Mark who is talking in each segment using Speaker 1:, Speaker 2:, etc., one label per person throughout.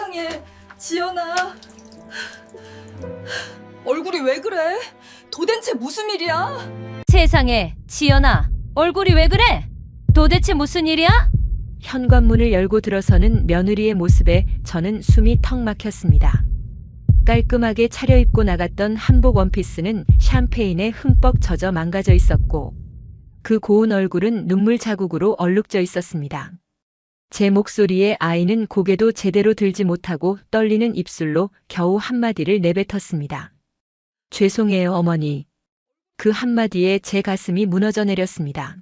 Speaker 1: 세상에, 지연아. 얼굴이 왜 그래? 도대체 무슨 일이야?
Speaker 2: 세상에, 지연아, 얼굴이 왜 그래? 도대체 무슨 일이야? 현관문을 열고 들어서는 며느리의 모습에 저는 숨이 턱 막혔습니다. 깔끔하게 차려입고 나갔던 한복 원피스는 샴페인에 흠뻑 젖어 망가져 있었고 그 고운 얼굴은 눈물 자국으로 얼룩져 있었습니다. 제 목소리에 아이는 고개도 제대로 들지 못하고 떨리는 입술로 겨우 한마디를 내뱉었습니다. 죄송해요, 어머니. 그 한마디에 제 가슴이 무너져 내렸습니다.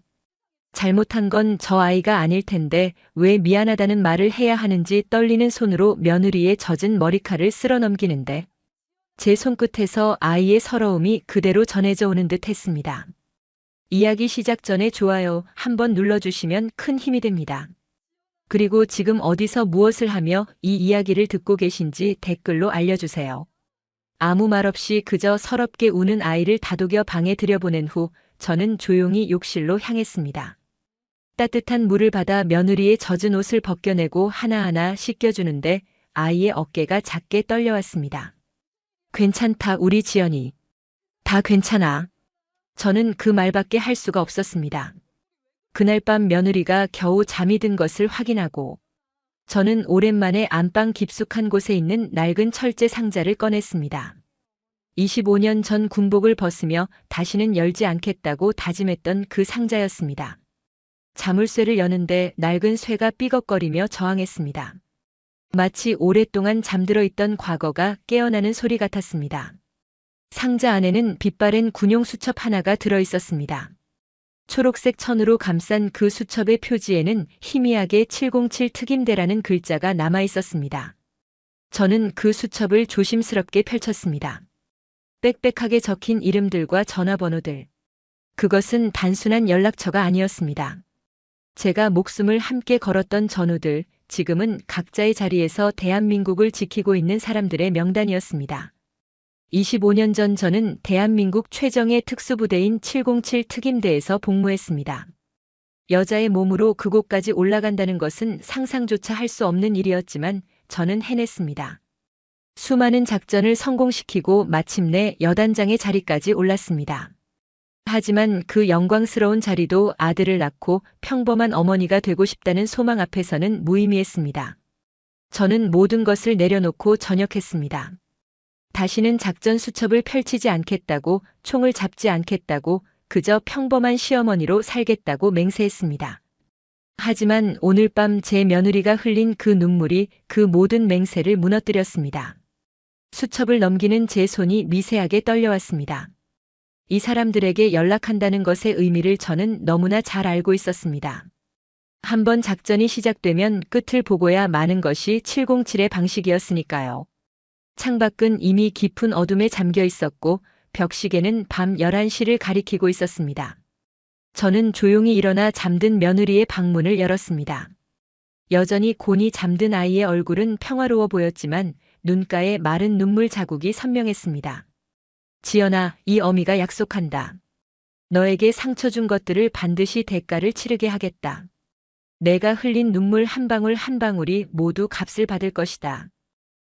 Speaker 2: 잘못한 건 저 아이가 아닐 텐데 왜 미안하다는 말을 해야 하는지 떨리는 손으로 며느리의 젖은 머리칼을 쓸어 넘기는데 제 손끝에서 아이의 서러움이 그대로 전해져 오는 듯 했습니다. 이야기 시작 전에 좋아요 한번 눌러주시면 큰 힘이 됩니다. 그리고 지금 어디서 무엇을 하며 이 이야기를 듣고 계신지 댓글로 알려주세요. 아무 말 없이 그저 서럽게 우는 아이를 다독여 방에 들여보낸 후 저는 조용히 욕실로 향했습니다. 따뜻한 물을 받아 며느리의 젖은 옷을 벗겨내고 하나하나 씻겨주는데 아이의 어깨가 작게 떨려왔습니다. 괜찮다, 우리 지연이. 다 괜찮아. 저는 그 말밖에 할 수가 없었습니다. 그날 밤 며느리가 겨우 잠이 든 것을 확인하고 저는 오랜만에 안방 깊숙한 곳에 있는 낡은 철제 상자를 꺼냈습니다. 25년 전 군복을 벗으며 다시는 열지 않겠다고 다짐했던 그 상자였습니다. 자물쇠를 여는데 낡은 쇠가 삐걱거리며 저항했습니다. 마치 오랫동안 잠들어 있던 과거가 깨어나는 소리 같았습니다. 상자 안에는 빛바랜 군용 수첩 하나가 들어 있었습니다. 초록색 천으로 감싼 그 수첩의 표지에는 희미하게 707 특임대라는 글자가 남아 있었습니다. 저는 그 수첩을 조심스럽게 펼쳤습니다. 빽빽하게 적힌 이름들과 전화번호들. 그것은 단순한 연락처가 아니었습니다. 제가 목숨을 함께 걸었던 전우들, 지금은 각자의 자리에서 대한민국을 지키고 있는 사람들의 명단이었습니다. 25년 전 저는 대한민국 최정예 특수부대인 707 특임대에서 복무했습니다. 여자의 몸으로 그곳까지 올라간다는 것은 상상조차 할 수 없는 일이었지만 저는 해냈습니다. 수많은 작전을 성공시키고 마침내 여단장의 자리까지 올랐습니다. 하지만 그 영광스러운 자리도 아들을 낳고 평범한 어머니가 되고 싶다는 소망 앞에서는 무의미했습니다. 저는 모든 것을 내려놓고 전역했습니다. 다시는 작전 수첩을 펼치지 않겠다고, 총을 잡지 않겠다고, 그저 평범한 시어머니로 살겠다고 맹세했습니다. 하지만 오늘 밤 제 며느리가 흘린 그 눈물이 그 모든 맹세를 무너뜨렸습니다. 수첩을 넘기는 제 손이 미세하게 떨려왔습니다. 이 사람들에게 연락한다는 것의 의미를 저는 너무나 잘 알고 있었습니다. 한번 작전이 시작되면 끝을 보고야 마는 것이 707의 방식이었으니까요. 창밖은 이미 깊은 어둠에 잠겨 있었고 벽시계는 밤 11시를 가리키고 있었습니다. 저는 조용히 일어나 잠든 며느리의 방문을 열었습니다. 여전히 곤히 잠든 아이의 얼굴은 평화로워 보였지만 눈가에 마른 눈물 자국이 선명했습니다. 지연아, 이 어미가 약속한다. 너에게 상처 준 것들을 반드시 대가를 치르게 하겠다. 내가 흘린 눈물 한 방울 한 방울이 모두 값을 받을 것이다.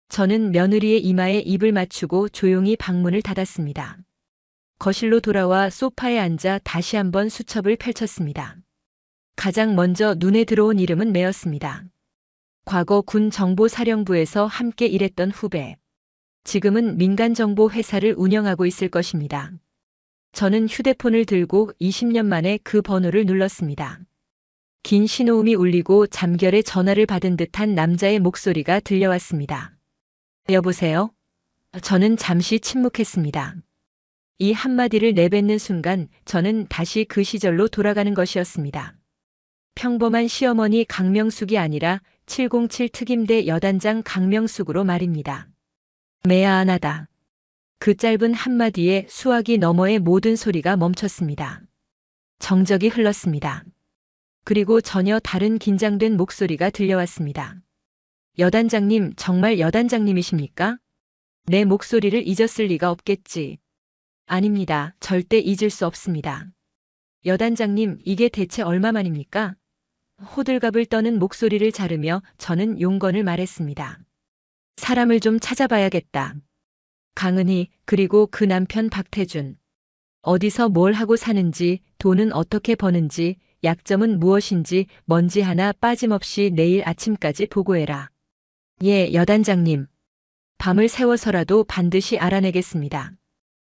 Speaker 2: 저는 며느리의 이마에 입을 맞추고 조용히 방문을 닫았습니다. 거실로 돌아와 소파에 앉아 다시 한번 수첩을 펼쳤습니다. 가장 먼저 눈에 들어온 이름은 매였습니다. 과거 군 정보사령부에서 함께 일했던 후배. 지금은 민간정보 회사를 운영하고 있을 것입니다. 저는 휴대폰을 들고 20년 만에 그 번호를 눌렀습니다. 긴 신호음이 울리고 잠결에 전화를 받은 듯한 남자의 목소리가 들려왔습니다. 여보세요? 저는 잠시 침묵했습니다. 이 한마디를 내뱉는 순간 저는 다시 그 시절로 돌아가는 것이었습니다. 평범한 시어머니 강명숙이 아니라 707 특임대 여단장 강명숙으로 말입니다. 미안하다. 그 짧은 한마디에 수화기 너머의 모든 소리가 멈췄습니다. 정적이 흘렀습니다. 그리고 전혀 다른 긴장된 목소리가 들려왔습니다. 여단장님, 정말 여단장님이십니까? 내 목소리를 잊었을 리가 없겠지. 아닙니다. 절대 잊을 수 없습니다. 여단장님, 이게 대체 얼마만입니까? 호들갑을 떠는 목소리를 자르며 저는 용건을 말했습니다. 사람을 좀 찾아봐야겠다. 강은희, 그리고 그 남편 박태준. 어디서 뭘 하고 사는지, 돈은 어떻게 버는지, 약점은 무엇인지 먼지 하나 빠짐없이 내일 아침까지 보고해라. 예, 여단장님. 밤을 새워서라도 반드시 알아내겠습니다.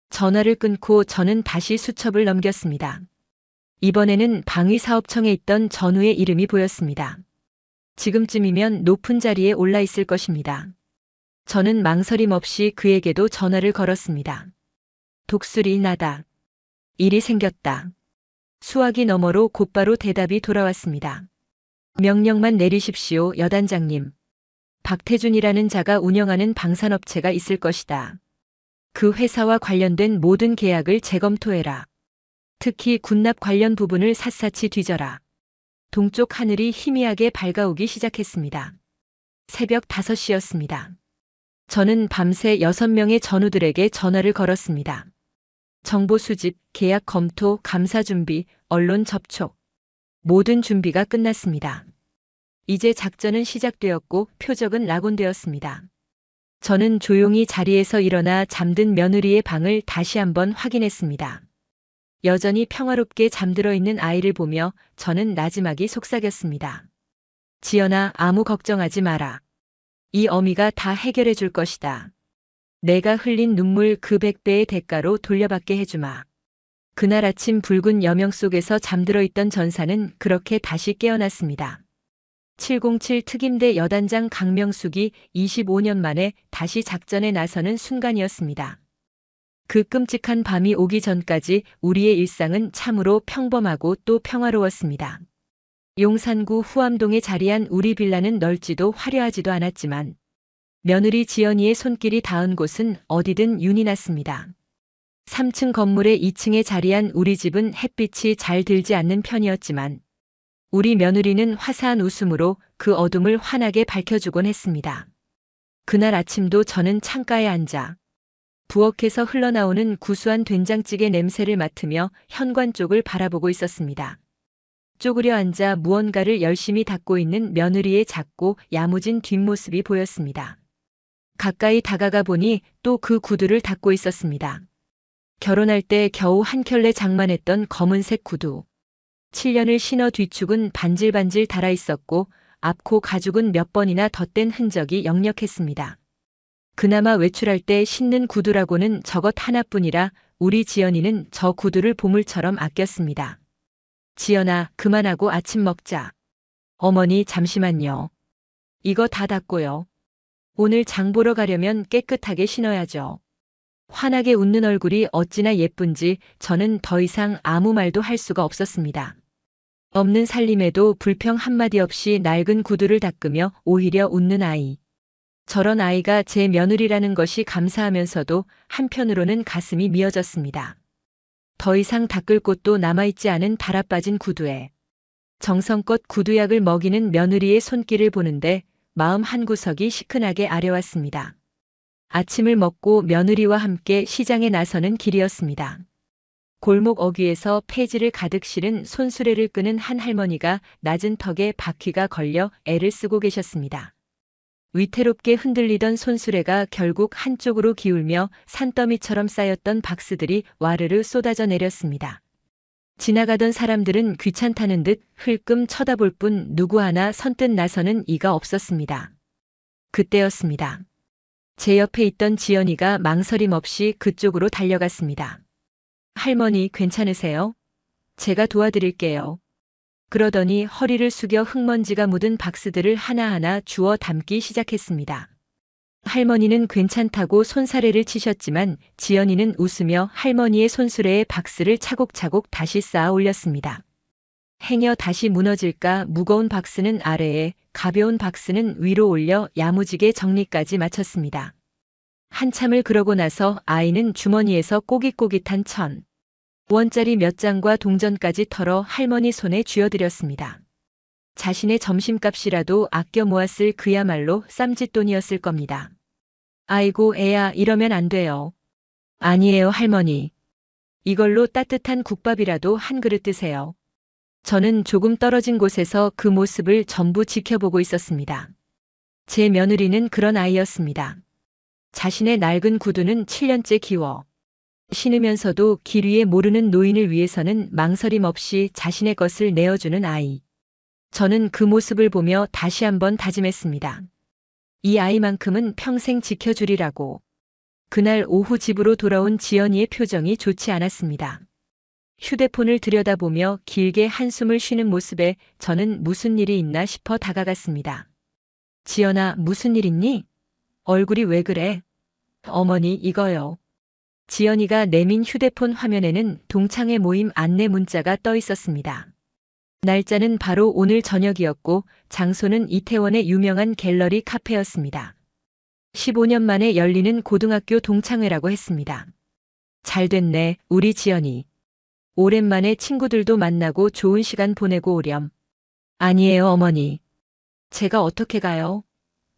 Speaker 2: 전화를 끊고 저는 다시 수첩을 넘겼습니다. 이번에는 방위사업청에 있던 전우의 이름이 보였습니다. 지금쯤이면 높은 자리에 올라 있을 것입니다. 저는 망설임 없이 그에게도 전화를 걸었습니다. 독수리 나다. 일이 생겼다. 수화기 너머로 곧바로 대답이 돌아왔습니다. 명령만 내리십시오, 여단장님. 박태준이라는 자가 운영하는 방산업체가 있을 것이다. 그 회사와 관련된 모든 계약을 재검토해라. 특히 군납 관련 부분을 샅샅이 뒤져라. 동쪽 하늘이 희미하게 밝아오기 시작했습니다. 새벽 5시였습니다. 저는 밤새 6명의 전우들에게 전화를 걸었습니다. 정보 수집, 계약 검토, 감사 준비, 언론 접촉. 모든 준비가 끝났습니다. 이제 작전은 시작되었고 표적은 낙온되었습니다. 저는 조용히 자리에서 일어나 잠든 며느리의 방을 다시 한번 확인했습니다. 여전히 평화롭게 잠들어 있는 아이를 보며 저는 나지막이 속삭였습니다. 지연아, 아무 걱정하지 마라. 이 어미가 다 해결해 줄 것이다. 내가 흘린 눈물 그 100배의 대가로 돌려받게 해주마. 그날 아침 붉은 여명 속에서 잠들어 있던 전사는 그렇게 다시 깨어났습니다. 707 특임대 여단장 강명숙이 25년 만에 다시 작전에 나서는 순간이었습니다. 그 끔찍한 밤이 오기 전까지 우리의 일상은 참으로 평범하고 또 평화로웠습니다. 용산구 후암동에 자리한 우리 빌라는 넓지도 화려하지도 않았지만 며느리 지연이의 손길이 닿은 곳은 어디든 윤이 났습니다. 3층 건물의 2층에 자리한 우리 집은 햇빛이 잘 들지 않는 편이었지만 우리 며느리는 화사한 웃음으로 그 어둠을 환하게 밝혀주곤 했습니다. 그날 아침도 저는 창가에 앉아 부엌에서 흘러나오는 구수한 된장찌개 냄새를 맡으며 현관 쪽을 바라보고 있었습니다. 쪼그려 앉아 무언가를 열심히 닦고 있는 며느리의 작고 야무진 뒷모습이 보였습니다. 가까이 다가가 보니 또 그 구두를 닦고 있었습니다. 결혼할 때 겨우 한 켤레 장만했던 검은색 구두. 7년을 신어 뒤축은 반질반질 달아 있었고 앞코 가죽은 몇 번이나 덧댄 흔적이 역력했습니다. 그나마 외출할 때 신는 구두라고는 저것 하나뿐이라 우리 지연이는 저 구두를 보물처럼 아꼈습니다. 지연아, 그만하고 아침 먹자. 어머니, 잠시만요. 이거 다 닦고요. 오늘 장 보러 가려면 깨끗하게 신어야죠. 환하게 웃는 얼굴이 어찌나 예쁜지 저는 더 이상 아무 말도 할 수가 없었습니다. 없는 살림에도 불평 한마디 없이 낡은 구두를 닦으며 오히려 웃는 아이. 저런 아이가 제 며느리라는 것이 감사하면서도 한편으로는 가슴이 미어졌습니다. 더 이상 닦을 곳도 남아있지 않은 달아빠진 구두에 정성껏 구두약을 먹이는 며느리의 손길을 보는데 마음 한구석이 시큰하게 아려왔습니다. 아침을 먹고 며느리와 함께 시장에 나서는 길이었습니다. 골목 어귀에서 폐지를 가득 실은 손수레를 끄는 한 할머니가 낮은 턱에 바퀴가 걸려 애를 쓰고 계셨습니다. 위태롭게 흔들리던 손수레가 결국 한쪽으로 기울며 산더미처럼 쌓였던 박스들이 와르르 쏟아져 내렸습니다. 지나가던 사람들은 귀찮다는 듯 흘끔 쳐다볼 뿐 누구 하나 선뜻 나서는 이가 없었습니다. 그때였습니다. 제 옆에 있던 지연이가 망설임 없이 그쪽으로 달려갔습니다. 할머니, 괜찮으세요? 제가 도와드릴게요. 그러더니 허리를 숙여 흙먼지가 묻은 박스들을 하나하나 주워 담기 시작했습니다. 할머니는 괜찮다고 손사래를 치셨지만 지연이는 웃으며 할머니의 손수레에 박스를 차곡차곡 다시 쌓아 올렸습니다. 행여 다시 무너질까 무거운 박스는 아래에, 가벼운 박스는 위로 올려 야무지게 정리까지 마쳤습니다. 한참을 그러고 나서 아이는 주머니에서 꼬깃꼬깃한 1,000원짜리 몇 장과 동전까지 털어 할머니 손에 쥐어드렸습니다. 자신의 점심값이라도 아껴 모았을 그야말로 쌈짓돈이었을 겁니다. 아이고 애야, 이러면 안 돼요. 아니에요 할머니. 이걸로 따뜻한 국밥이라도 한 그릇 드세요. 저는 조금 떨어진 곳에서 그 모습을 전부 지켜보고 있었습니다. 제 며느리는 그런 아이였습니다. 자신의 낡은 구두는 7년째 기워 신으면서도 길 위에 모르는 노인을 위해서는 망설임 없이 자신의 것을 내어주는 아이. 저는 그 모습을 보며 다시 한번 다짐했습니다. 이 아이만큼은 평생 지켜주리라고. 그날 오후 집으로 돌아온 지연이의 표정이 좋지 않았습니다. 휴대폰을 들여다보며 길게 한숨을 쉬는 모습에 저는 무슨 일이 있나 싶어 다가갔습니다. 지연아, 무슨 일 있니? 얼굴이 왜 그래? 어머니, 이거요. 지연이가 내민 휴대폰 화면에는 동창회 모임 안내 문자가 떠 있었습니다. 날짜는 바로 오늘 저녁이었고 장소는 이태원의 유명한 갤러리 카페였습니다. 15년 만에 열리는 고등학교 동창회라고 했습니다. 잘 됐네, 우리 지연이. 오랜만에 친구들도 만나고 좋은 시간 보내고 오렴. 아니에요, 어머니. 제가 어떻게 가요?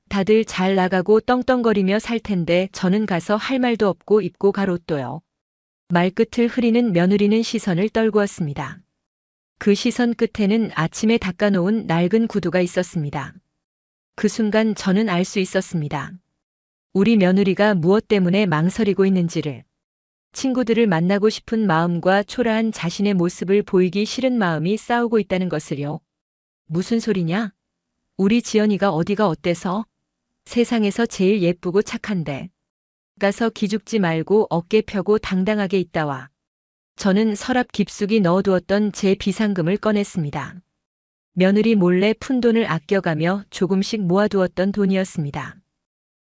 Speaker 2: 다들 잘 나가고 떵떵거리며 살 텐데 저는 가서 할 말도 없고 입고 갈 옷도요. 말끝을 흐리는 며느리는 시선을 떨구었습니다. 그 시선 끝에는 아침에 닦아놓은 낡은 구두가 있었습니다. 그 순간 저는 알 수 있었습니다. 우리 며느리가 무엇 때문에 망설이고 있는지를. 친구들을 만나고 싶은 마음과 초라한 자신의 모습을 보이기 싫은 마음이 싸우고 있다는 것을요. 무슨 소리냐? 우리 지연이가 어디가 어때서? 세상에서 제일 예쁘고 착한데. 가서 기죽지 말고 어깨 펴고 당당하게 있다 와. 저는 서랍 깊숙이 넣어두었던 제 비상금을 꺼냈습니다. 며느리 몰래 푼돈을 아껴가며 조금씩 모아두었던 돈이었습니다.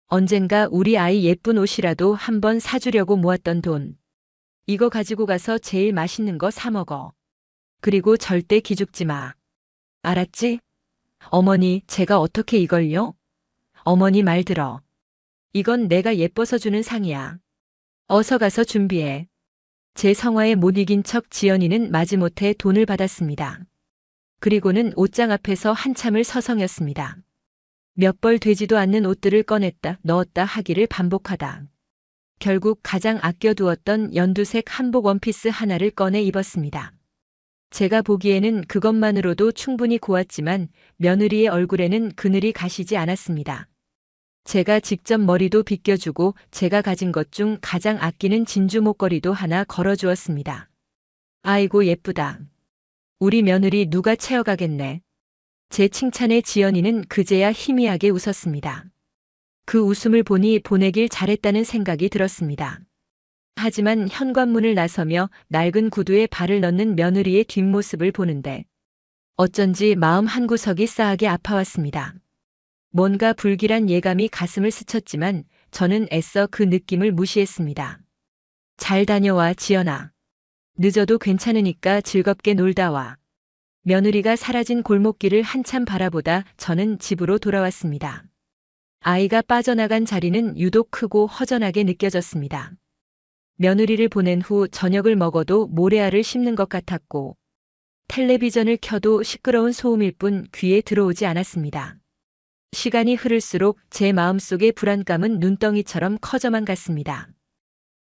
Speaker 2: 언젠가 우리 아이 예쁜 옷이라도 한번 사주려고 모았던 돈. 이거 가지고 가서 제일 맛있는 거 사 먹어. 그리고 절대 기죽지 마. 알았지? 어머니, 제가 어떻게 이걸요? 어머니 말 들어. 이건 내가 예뻐서 주는 상이야. 어서 가서 준비해. 제 성화에 못 이긴 척 지연이는 마지못해 돈을 받았습니다. 그리고는 옷장 앞에서 한참을 서성였습니다. 몇 벌 되지도 않는 옷들을 꺼냈다 넣었다 하기를 반복하다. 결국 가장 아껴두었던 연두색 한복 원피스 하나를 꺼내 입었습니다. 제가 보기에는 그것만으로도 충분히 고왔지만 며느리의 얼굴에는 그늘이 가시지 않았습니다. 제가 직접 머리도 빗겨주고 제가 가진 것 중 가장 아끼는 진주 목걸이도 하나 걸어주었습니다. 아이고 예쁘다. 우리 며느리 누가 채워가겠네. 제 칭찬에 지연이는 그제야 희미하게 웃었습니다. 그 웃음을 보니 보내길 잘했다는 생각이 들었습니다. 하지만 현관문을 나서며 낡은 구두에 발을 넣는 며느리의 뒷모습을 보는데 어쩐지 마음 한구석이 싸하게 아파왔습니다. 뭔가 불길한 예감이 가슴을 스쳤지만 저는 애써 그 느낌을 무시했습니다. 잘 다녀와 지연아. 늦어도 괜찮으니까 즐겁게 놀다 와. 며느리가 사라진 골목길을 한참 바라보다 저는 집으로 돌아왔습니다. 아이가 빠져나간 자리는 유독 크고 허전하게 느껴졌습니다. 며느리를 보낸 후 저녁을 먹어도 모래알을 씹는 것 같았고 텔레비전을 켜도 시끄러운 소음일 뿐 귀에 들어오지 않았습니다. 시간이 흐를수록 제 마음속의 불안감은 눈덩이처럼 커져만 갔습니다.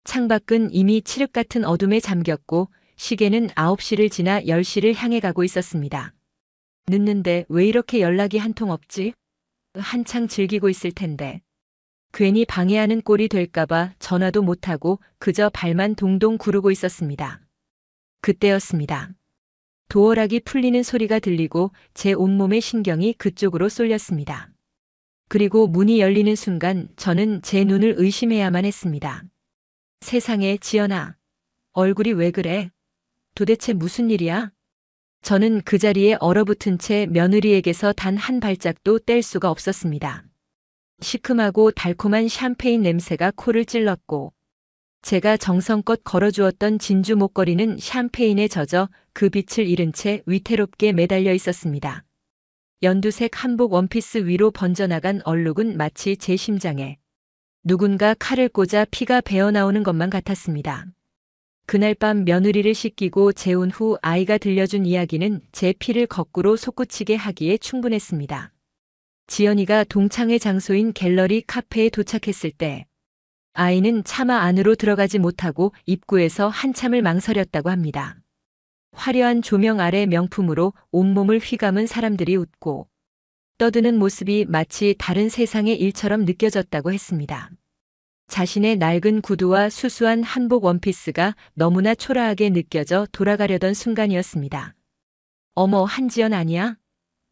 Speaker 2: 창밖은 이미 칠흑 같은 어둠에 잠겼고 시계는 9시를 지나 10시를 향해 가고 있었습니다. 늦는데 왜 이렇게 연락이 한 통 없지? 한창 즐기고 있을 텐데. 괜히 방해하는 꼴이 될까봐 전화도 못하고 그저 발만 동동 구르고 있었습니다. 그때였습니다. 도어락이 풀리는 소리가 들리고 제 온몸의 신경이 그쪽으로 쏠렸습니다. 그리고 문이 열리는 순간 저는 제 눈을 의심해야만 했습니다. 세상에 지연아. 얼굴이 왜 그래? 도대체 무슨 일이야? 저는 그 자리에 얼어붙은 채 며느리에게서 단 한 발짝도 뗄 수가 없었습니다. 시큼하고 달콤한 샴페인 냄새가 코를 찔렀고 제가 정성껏 걸어주었던 진주 목걸이는 샴페인에 젖어 그 빛을 잃은 채 위태롭게 매달려 있었습니다. 연두색 한복 원피스 위로 번져나간 얼룩은 마치 제 심장에 누군가 칼을 꽂아 피가 배어나오는 것만 같았습니다. 그날 밤 며느리를 씻기고 재운 후 아이가 들려준 이야기는 제 피를 거꾸로 솟구치게 하기에 충분했습니다. 지연이가 동창회 장소인 갤러리 카페에 도착했을 때 아이는 차마 안으로 들어가지 못하고 입구에서 한참을 망설였다고 합니다. 화려한 조명 아래 명품으로 온몸을 휘감은 사람들이 웃고 떠드는 모습이 마치 다른 세상의 일처럼 느껴졌다고 했습니다. 자신의 낡은 구두와 수수한 한복 원피스가 너무나 초라하게 느껴져 돌아가려던 순간이었습니다. 어머, 한지연 아니야?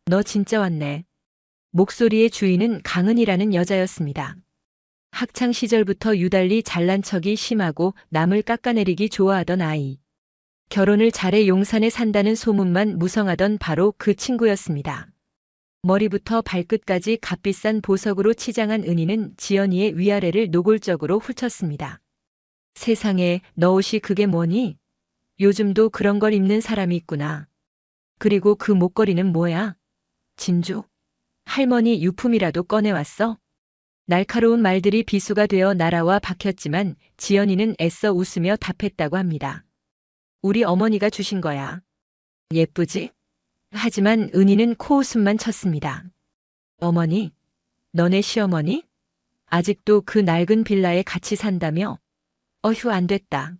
Speaker 2: 너 진짜 왔네. 목소리의 주인은 강은이라는 여자였습니다. 학창 시절부터 유달리 잘난 척이 심하고 남을 깎아내리기 좋아하던 아이. 결혼을 잘해 용산에 산다는 소문만 무성하던 바로 그 친구였습니다. 머리부터 발끝까지 값비싼 보석으로 치장한 은희는 지연이의 위아래를 노골적으로 훑었습니다. 세상에, 너 옷이 그게 뭐니? 요즘도 그런 걸 입는 사람이 있구나. 그리고 그 목걸이는 뭐야? 진주? 할머니 유품이라도 꺼내왔어? 날카로운 말들이 비수가 되어 날아와 박혔지만 지연이는 애써 웃으며 답했다고 합니다. 우리 어머니가 주신 거야. 예쁘지? 하지만 은희는 코웃음만 쳤습니다. 어머니? 너네 시어머니? 아직도 그 낡은 빌라에 같이 산다며? 어휴, 안 됐다.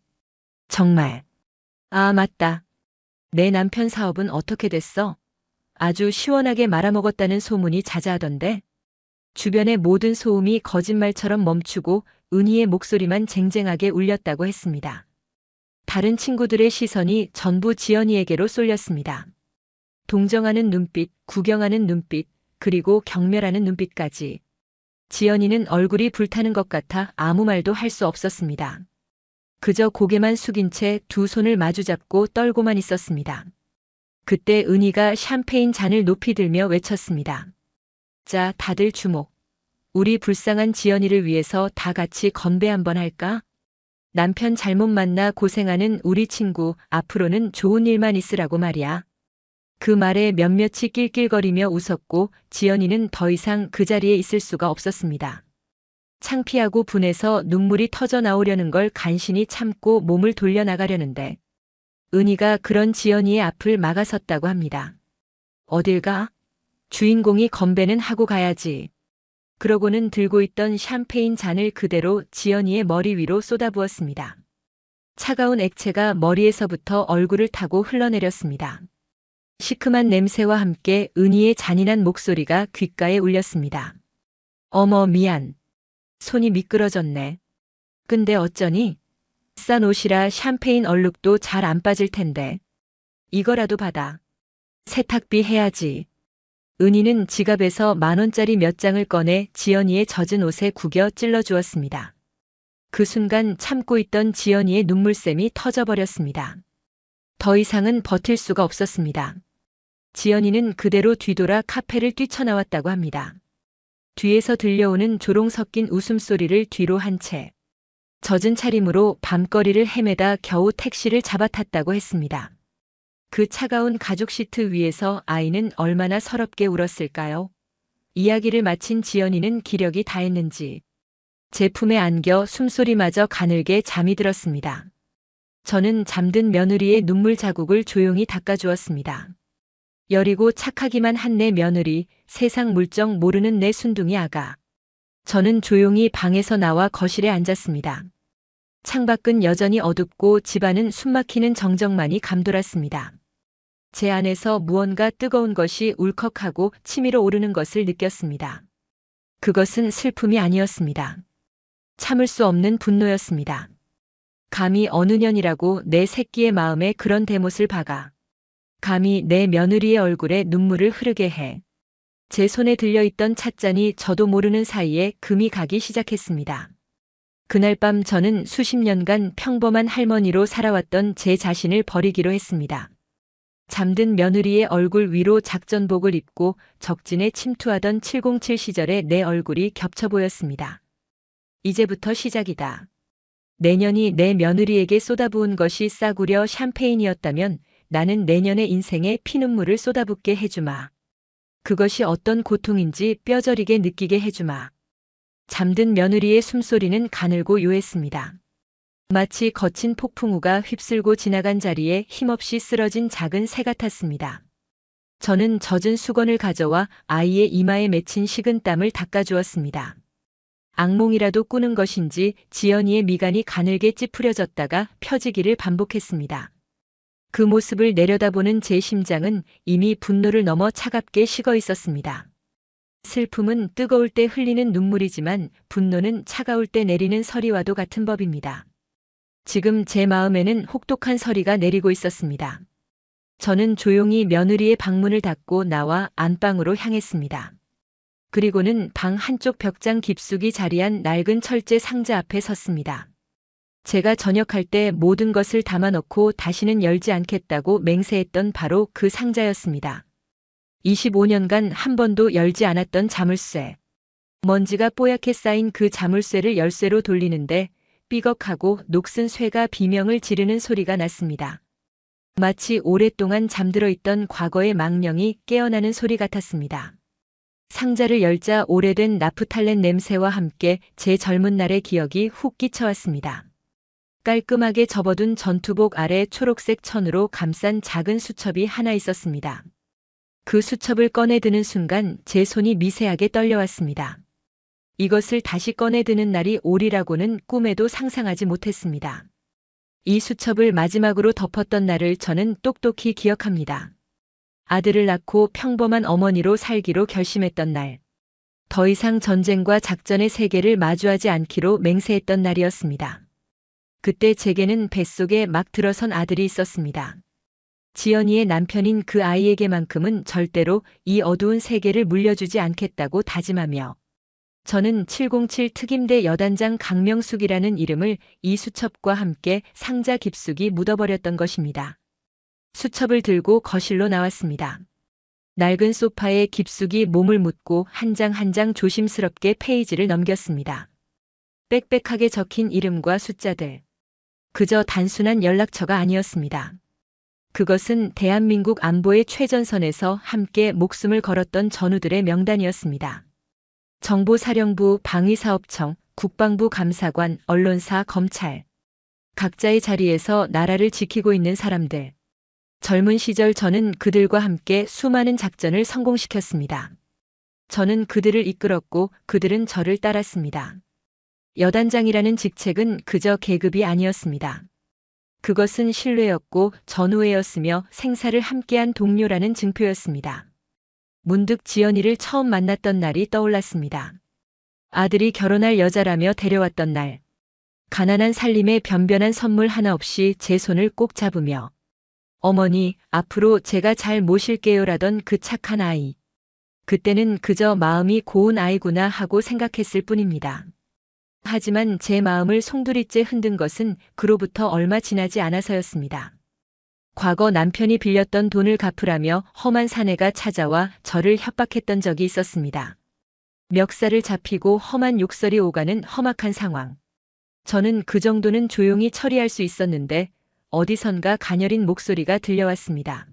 Speaker 2: 정말. 아, 맞다. 내 남편 사업은 어떻게 됐어? 아주 시원하게 말아먹었다는 소문이 자자하던데. 주변의 모든 소음이 거짓말처럼 멈추고 은희의 목소리만 쟁쟁하게 울렸다고 했습니다. 다른 친구들의 시선이 전부 지연이에게로 쏠렸습니다. 동정하는 눈빛, 구경하는 눈빛, 그리고 경멸하는 눈빛까지. 지연이는 얼굴이 불타는 것 같아 아무 말도 할 수 없었습니다. 그저 고개만 숙인 채 두 손을 마주잡고 떨고만 있었습니다. 그때 은희가 샴페인 잔을 높이 들며 외쳤습니다. 자, 다들 주목. 우리 불쌍한 지연이를 위해서 다 같이 건배 한번 할까? 남편 잘못 만나 고생하는 우리 친구, 앞으로는 좋은 일만 있으라고 말이야. 그 말에 몇몇이 낄낄거리며 웃었고 지연이는 더 이상 그 자리에 있을 수가 없었습니다. 창피하고 분해서 눈물이 터져 나오려는 걸 간신히 참고 몸을 돌려나가려는데 은희가 그런 지연이의 앞을 막아섰다고 합니다. 어딜 가? 주인공이 건배는 하고 가야지. 그러고는 들고 있던 샴페인 잔을 그대로 지연이의 머리 위로 쏟아부었습니다. 차가운 액체가 머리에서부터 얼굴을 타고 흘러내렸습니다. 시큼한 냄새와 함께 은희의 잔인한 목소리가 귓가에 울렸습니다. 어머, 미안. 손이 미끄러졌네. 근데 어쩌니? 싼 옷이라 샴페인 얼룩도 잘 안 빠질 텐데. 이거라도 받아. 세탁비 해야지. 은희는 지갑에서 10,000원짜리 몇 장을 꺼내 지연이의 젖은 옷에 구겨 찔러주었습니다. 그 순간 참고 있던 지연이의 눈물샘이 터져버렸습니다. 더 이상은 버틸 수가 없었습니다. 지연이는 그대로 뒤돌아 카페를 뛰쳐나왔다고 합니다. 뒤에서 들려오는 조롱 섞인 웃음소리를 뒤로 한 채 젖은 차림으로 밤거리를 헤매다 겨우 택시를 잡아탔다고 했습니다. 그 차가운 가죽 시트 위에서 아이는 얼마나 서럽게 울었을까요? 이야기를 마친 지연이는 기력이 다했는지 제품에 안겨 숨소리마저 가늘게 잠이 들었습니다. 저는 잠든 며느리의 눈물 자국을 조용히 닦아주었습니다. 여리고 착하기만 한 내 며느리, 세상 물정 모르는 내 순둥이 아가. 저는 조용히 방에서 나와 거실에 앉았습니다. 창밖은 여전히 어둡고 집안은 숨막히는 정적만이 감돌았습니다. 제 안에서 무언가 뜨거운 것이 울컥하고 치밀어 오르는 것을 느꼈습니다. 그것은 슬픔이 아니었습니다. 참을 수 없는 분노였습니다. 감히 어느 년이라고 내 새끼의 마음에 그런 대못을 박아. 감히 내 며느리의 얼굴에 눈물을 흐르게 해. 제 손에 들려있던 찻잔이 저도 모르는 사이에 금이 가기 시작했습니다. 그날 밤 저는 수십 년간 평범한 할머니로 살아왔던 제 자신을 버리기로 했습니다. 잠든 며느리의 얼굴 위로 작전복을 입고 적진에 침투하던 707 시절의 내 얼굴이 겹쳐 보였습니다. 이제부터 시작이다. 내년이 내 며느리에게 쏟아부은 것이 싸구려 샴페인이었다면 나는 내년의 인생에 피눈물을 쏟아붓게 해주마. 그것이 어떤 고통인지 뼈저리게 느끼게 해주마. 잠든 며느리의 숨소리는 가늘고 요했습니다. 마치 거친 폭풍우가 휩쓸고 지나간 자리에 힘없이 쓰러진 작은 새 같았습니다. 저는 젖은 수건을 가져와 아이의 이마에 맺힌 식은 땀을 닦아주었습니다. 악몽이라도 꾸는 것인지 지연이의 미간이 가늘게 찌푸려졌다가 펴지기를 반복했습니다. 그 모습을 내려다보는 제 심장은 이미 분노를 넘어 차갑게 식어 있었습니다. 슬픔은 뜨거울 때 흘리는 눈물이지만 분노는 차가울 때 내리는 서리와도 같은 법입니다. 지금 제 마음에는 혹독한 서리가 내리고 있었습니다. 저는 조용히 며느리의 방문을 닫고 나와 안방으로 향했습니다. 그리고는 방 한쪽 벽장 깊숙이 자리한 낡은 철제 상자 앞에 섰습니다. 제가 전역할 때 모든 것을 담아놓고 다시는 열지 않겠다고 맹세했던 바로 그 상자였습니다. 25년간 한 번도 열지 않았던 자물쇠. 먼지가 뽀얗게 쌓인 그 자물쇠를 열쇠로 돌리는데 삐걱하고 녹슨 쇠가 비명을 지르는 소리가 났습니다. 마치 오랫동안 잠들어 있던 과거의 망령이 깨어나는 소리 같았습니다. 상자를 열자 오래된 나프탈렌 냄새와 함께 제 젊은 날의 기억이 훅 끼쳐왔습니다. 깔끔하게 접어둔 전투복 아래 초록색 천으로 감싼 작은 수첩이 하나 있었습니다. 그 수첩을 꺼내드는 순간 제 손이 미세하게 떨려왔습니다. 이것을 다시 꺼내드는 날이 오리라고는 꿈에도 상상하지 못했습니다. 이 수첩을 마지막으로 덮었던 날을 저는 똑똑히 기억합니다. 아들을 낳고 평범한 어머니로 살기로 결심했던 날. 더 이상 전쟁과 작전의 세계를 마주하지 않기로 맹세했던 날이었습니다. 그때 제게는 뱃속에 막 들어선 아들이 있었습니다. 지연이의 남편인 그 아이에게만큼은 절대로 이 어두운 세계를 물려주지 않겠다고 다짐하며 저는 707 특임대 여단장 강명숙이라는 이름을 이 수첩과 함께 상자 깊숙이 묻어버렸던 것입니다. 수첩을 들고 거실로 나왔습니다. 낡은 소파에 깊숙이 몸을 묻고 한 장 한 장 조심스럽게 페이지를 넘겼습니다. 빽빽하게 적힌 이름과 숫자들. 그저 단순한 연락처가 아니었습니다. 그것은 대한민국 안보의 최전선에서 함께 목숨을 걸었던 전우들의 명단이었습니다. 정보사령부, 방위사업청, 국방부 감사관, 언론사, 검찰. 각자의 자리에서 나라를 지키고 있는 사람들. 젊은 시절 저는 그들과 함께 수많은 작전을 성공시켰습니다. 저는 그들을 이끌었고 그들은 저를 따랐습니다. 여단장이라는 직책은 그저 계급이 아니었습니다. 그것은 신뢰였고 전우회였으며 생사를 함께한 동료라는 증표였습니다. 문득 지연이를 처음 만났던 날이 떠올랐습니다. 아들이 결혼할 여자라며 데려왔던 날. 가난한 살림에 변변한 선물 하나 없이 제 손을 꼭 잡으며 어머니, 앞으로 제가 잘 모실게요라던 그 착한 아이. 그때는 그저 마음이 고운 아이구나 하고 생각했을 뿐입니다. 하지만 제 마음을 송두리째 흔든 것은 그로부터 얼마 지나지 않아서였습니다. 과거 남편이 빌렸던 돈을 갚으라며 험한 사내가 찾아와 저를 협박했던 적이 있었습니다. 멱살을 잡히고 험한 욕설이 오가는 험악한 상황. 저는 그 정도는 조용히 처리할 수 있었는데 어디선가 가녀린 목소리가 들려왔습니다.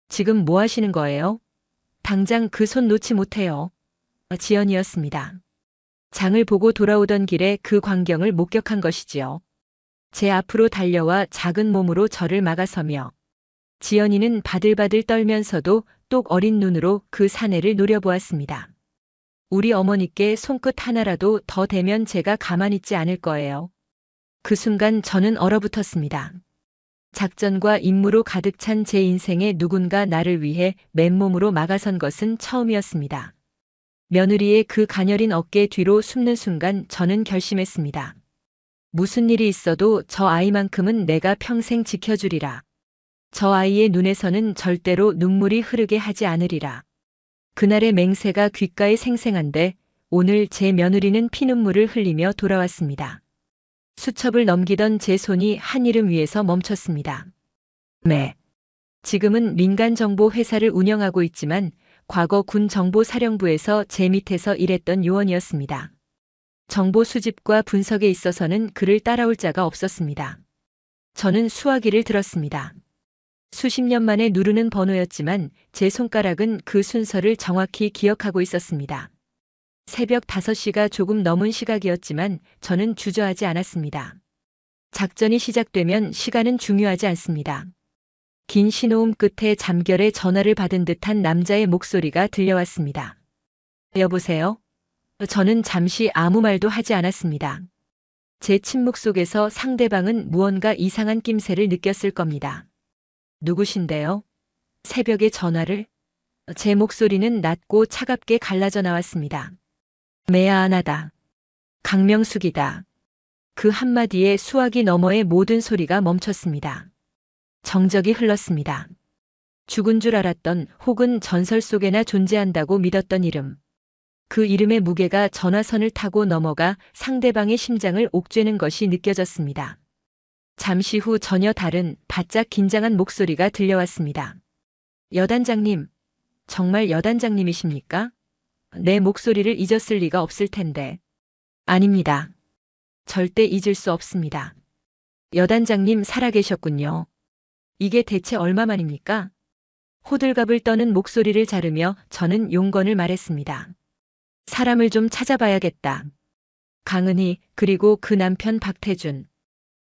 Speaker 2: 지금 뭐 하시는 거예요? 당장 그 손 놓지 못해요. 지연이었습니다. 장을 보고 돌아오던 길에 그 광경을 목격한 것이지요. 제 앞으로 달려와 작은 몸으로 저를 막아서며 지연이는 바들바들 떨면서도 똑 어린 눈으로 그 사내를 노려보았습니다. 우리 어머니께 손끝 하나라도 더 대면 제가 가만히 있지 않을 거예요. 그 순간 저는 얼어붙었습니다. 작전과 임무로 가득 찬 제 인생에 누군가 나를 위해 맨몸으로 막아선 것은 처음이었습니다. 며느리의 그 가녀린 어깨 뒤로 숨는 순간 저는 결심했습니다. 무슨 일이 있어도 저 아이만큼은 내가 평생 지켜주리라. 저 아이의 눈에서는 절대로 눈물이 흐르게 하지 않으리라. 그날의 맹세가 귓가에 생생한데 오늘 제 며느리는 피눈물을 흘리며 돌아왔습니다. 수첩을 넘기던 제 손이 한 이름 위에서 멈췄습니다. 네. 지금은 민간정보 회사를 운영하고 있지만 과거 군정보사령부에서 제 밑에서 일했던 요원이었습니다. 정보 수집과 분석에 있어서는 그를 따라올 자가 없었습니다. 저는 수화기를 들었습니다. 수십 년 만에 누르는 번호였지만 제 손가락은 그 순서를 정확히 기억하고 있었습니다. 새벽 5시가 조금 넘은 시각이었지만 저는 주저하지 않았습니다. 작전이 시작되면 시간은 중요하지 않습니다. 긴 신호음 끝에 잠결에 전화를 받은 듯한 남자의 목소리가 들려왔습니다. 여보세요? 저는 잠시 아무 말도 하지 않았습니다. 제 침묵 속에서 상대방은 무언가 이상한 낌새를 느꼈을 겁니다. 누구신데요? 새벽에 전화를? 제 목소리는 낮고 차갑게 갈라져 나왔습니다. 매아하다. 강명숙이다. 그 한마디에 수화기 너머의 모든 소리가 멈췄습니다. 정적이 흘렀습니다. 죽은 줄 알았던 혹은 전설 속에나 존재한다고 믿었던 이름. 그 이름의 무게가 전화선을 타고 넘어가 상대방의 심장을 옥죄는 것이 느껴졌습니다. 잠시 후 전혀 다른 바짝 긴장한 목소리가 들려왔습니다. 여단장님, 정말 여단장님이십니까? 내 목소리를 잊었을 리가 없을 텐데. 아닙니다. 절대 잊을 수 없습니다. 여단장님 살아계셨군요. 이게 대체 얼마만입니까? 호들갑을 떠는 목소리를 자르며 저는 용건을 말했습니다. 사람을 좀 찾아봐야겠다. 강은희, 그리고 그 남편 박태준.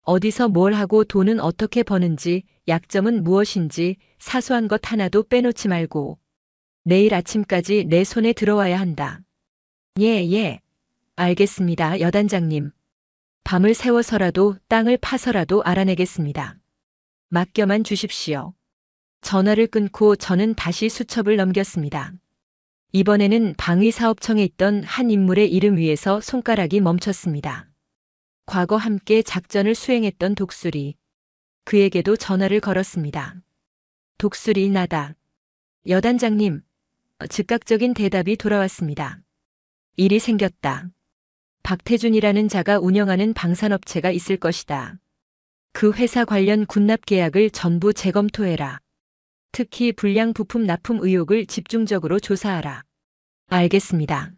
Speaker 2: 어디서 뭘 하고 돈은 어떻게 버는지, 약점은 무엇인지 사소한 것 하나도 빼놓지 말고. 내일 아침까지 내 손에 들어와야 한다. 예. 알겠습니다, 여단장님. 밤을 새워서라도 땅을 파서라도 알아내겠습니다. 맡겨만 주십시오. 전화를 끊고 저는 다시 수첩을 넘겼습니다. 이번에는 방위사업청에 있던 한 인물의 이름 위에서 손가락이 멈췄습니다. 과거 함께 작전을 수행했던 독수리. 그에게도 전화를 걸었습니다. 독수리 나다. 여단장님. 즉각적인 대답이 돌아왔습니다. 일이 생겼다. 박태준이라는 자가 운영하는 방산업체가 있을 것이다. 그 회사 관련 군납 계약을 전부 재검토해라. 특히 불량 부품 납품 의혹을 집중적으로 조사하라. 알겠습니다.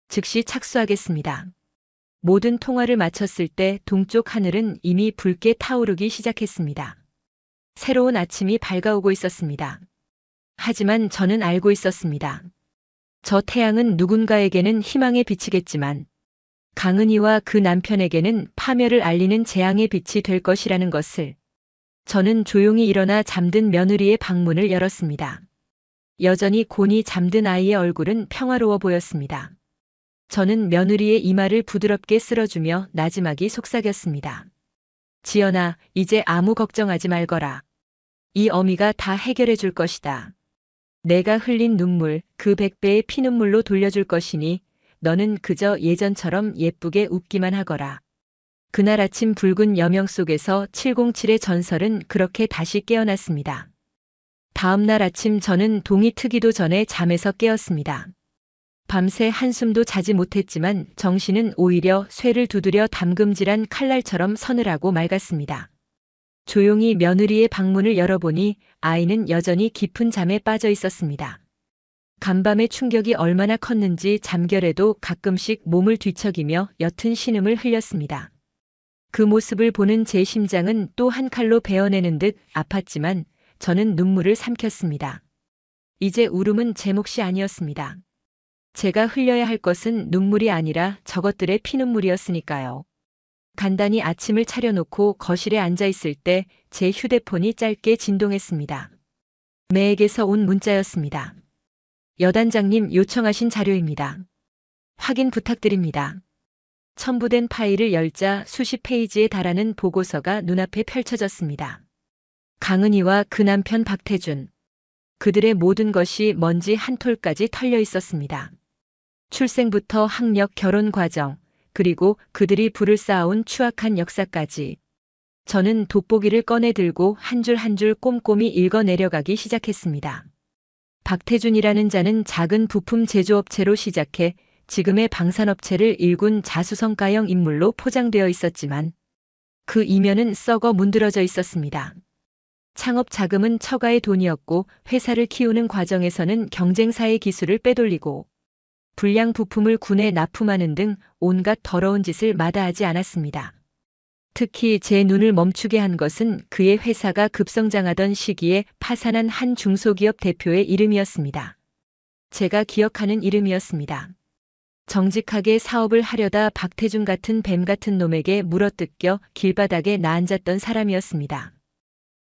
Speaker 2: 즉시 착수하겠습니다. 모든 통화를 마쳤을 때 동쪽 하늘은 이미 붉게 타오르기 시작했습니다. 새로운 아침이 밝아오고 있었습니다. 하지만 저는 알고 있었습니다. 저 태양은 누군가에게는 희망의 빛이겠지만 강은희와 그 남편에게는 파멸을 알리는 재앙의 빛이 될 것이라는 것을. 저는 조용히 일어나 잠든 며느리의 방문을 열었습니다. 여전히 곤히 잠든 아이의 얼굴은 평화로워 보였습니다. 저는 며느리의 이마를 부드럽게 쓸어주며 나지막이 속삭였습니다. 지연아, 이제 아무 걱정하지 말거라. 이 어미가 다 해결해 줄 것이다. 내가 흘린 눈물, 그 100배의 피눈물로 돌려줄 것이니 너는 그저 예전처럼 예쁘게 웃기만 하거라. 그날 아침 붉은 여명 속에서 707의 전설은 그렇게 다시 깨어났습니다. 다음 날 아침 저는 동이 트기도 전에 잠에서 깨었습니다. 밤새 한숨도 자지 못했지만 정신은 오히려 쇠를 두드려 담금질한 칼날처럼 서늘하고 맑았습니다. 조용히 며느리의 방문을 열어보니 아이는 여전히 깊은 잠에 빠져 있었습니다. 간밤의 충격이 얼마나 컸는지 잠결에도 가끔씩 몸을 뒤척이며 옅은 신음을 흘렸습니다. 그 모습을 보는 제 심장은 또 한 칼로 베어내는 듯 아팠지만 저는 눈물을 삼켰습니다. 이제 울음은 제 몫이 아니었습니다. 제가 흘려야 할 것은 눈물이 아니라 저것들의 피눈물이었으니까요. 간단히 아침을 차려놓고 거실에 앉아 있을 때 제 휴대폰이 짧게 진동했습니다. 매에게서 온 문자였습니다. 여단장님 요청하신 자료입니다. 확인 부탁드립니다. 첨부된 파일을 열자 수십 페이지에 달하는 보고서가 눈앞에 펼쳐졌습니다. 강은희와 그 남편 박태준. 그들의 모든 것이 먼지 한 톨까지 털려 있었습니다. 출생부터 학력, 결혼 과정, 그리고 그들이 부를 쌓아온 추악한 역사까지. 저는 돋보기를 꺼내 들고 한 줄 한 줄 꼼꼼히 읽어 내려가기 시작했습니다. 박태준이라는 자는 작은 부품 제조업체로 시작해 지금의 방산업체를 일군 자수성가형 인물로 포장되어 있었지만 그 이면은 썩어 문드러져 있었습니다. 창업 자금은 처가의 돈이었고 회사를 키우는 과정에서는 경쟁사의 기술을 빼돌리고 불량 부품을 군에 납품하는 등 온갖 더러운 짓을 마다하지 않았습니다. 특히 제 눈을 멈추게 한 것은 그의 회사가 급성장하던 시기에 파산한 한 중소기업 대표의 이름이었습니다. 제가 기억하는 이름이었습니다. 정직하게 사업을 하려다 박태준 같은 뱀 같은 놈에게 물어뜯겨 길바닥에 나앉았던 사람이었습니다.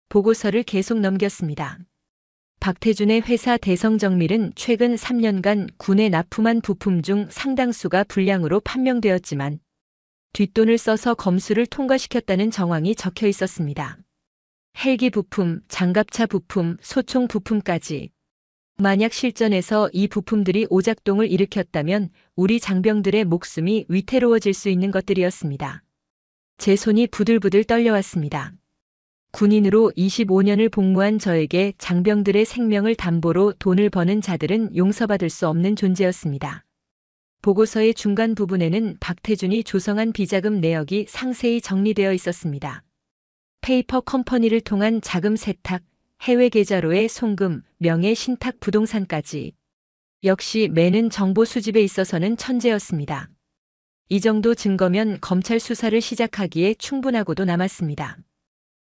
Speaker 2: 보고서를 계속 넘겼습니다. 박태준의 회사 대성정밀은 최근 3년간 군에 납품한 부품 중 상당수가 불량으로 판명되었지만 뒷돈을 써서 검수를 통과시켰다는 정황이 적혀 있었습니다. 헬기 부품, 장갑차 부품, 소총 부품까지. 만약 실전에서 이 부품들이 오작동을 일으켰다면 우리 장병들의 목숨이 위태로워질 수 있는 것들이었습니다. 제 손이 부들부들 떨려왔습니다. 군인으로 25년을 복무한 저에게 장병들의 생명을 담보로 돈을 버는 자들은 용서받을 수 없는 존재였습니다. 보고서의 중간 부분에는 박태준이 조성한 비자금 내역이 상세히 정리되어 있었습니다. 페이퍼 컴퍼니를 통한 자금 세탁, 해외 계좌로의 송금, 명예 신탁 부동산까지. 역시 매는 정보 수집에 있어서는 천재였습니다. 이 정도 증거면 검찰 수사를 시작하기에 충분하고도 남았습니다.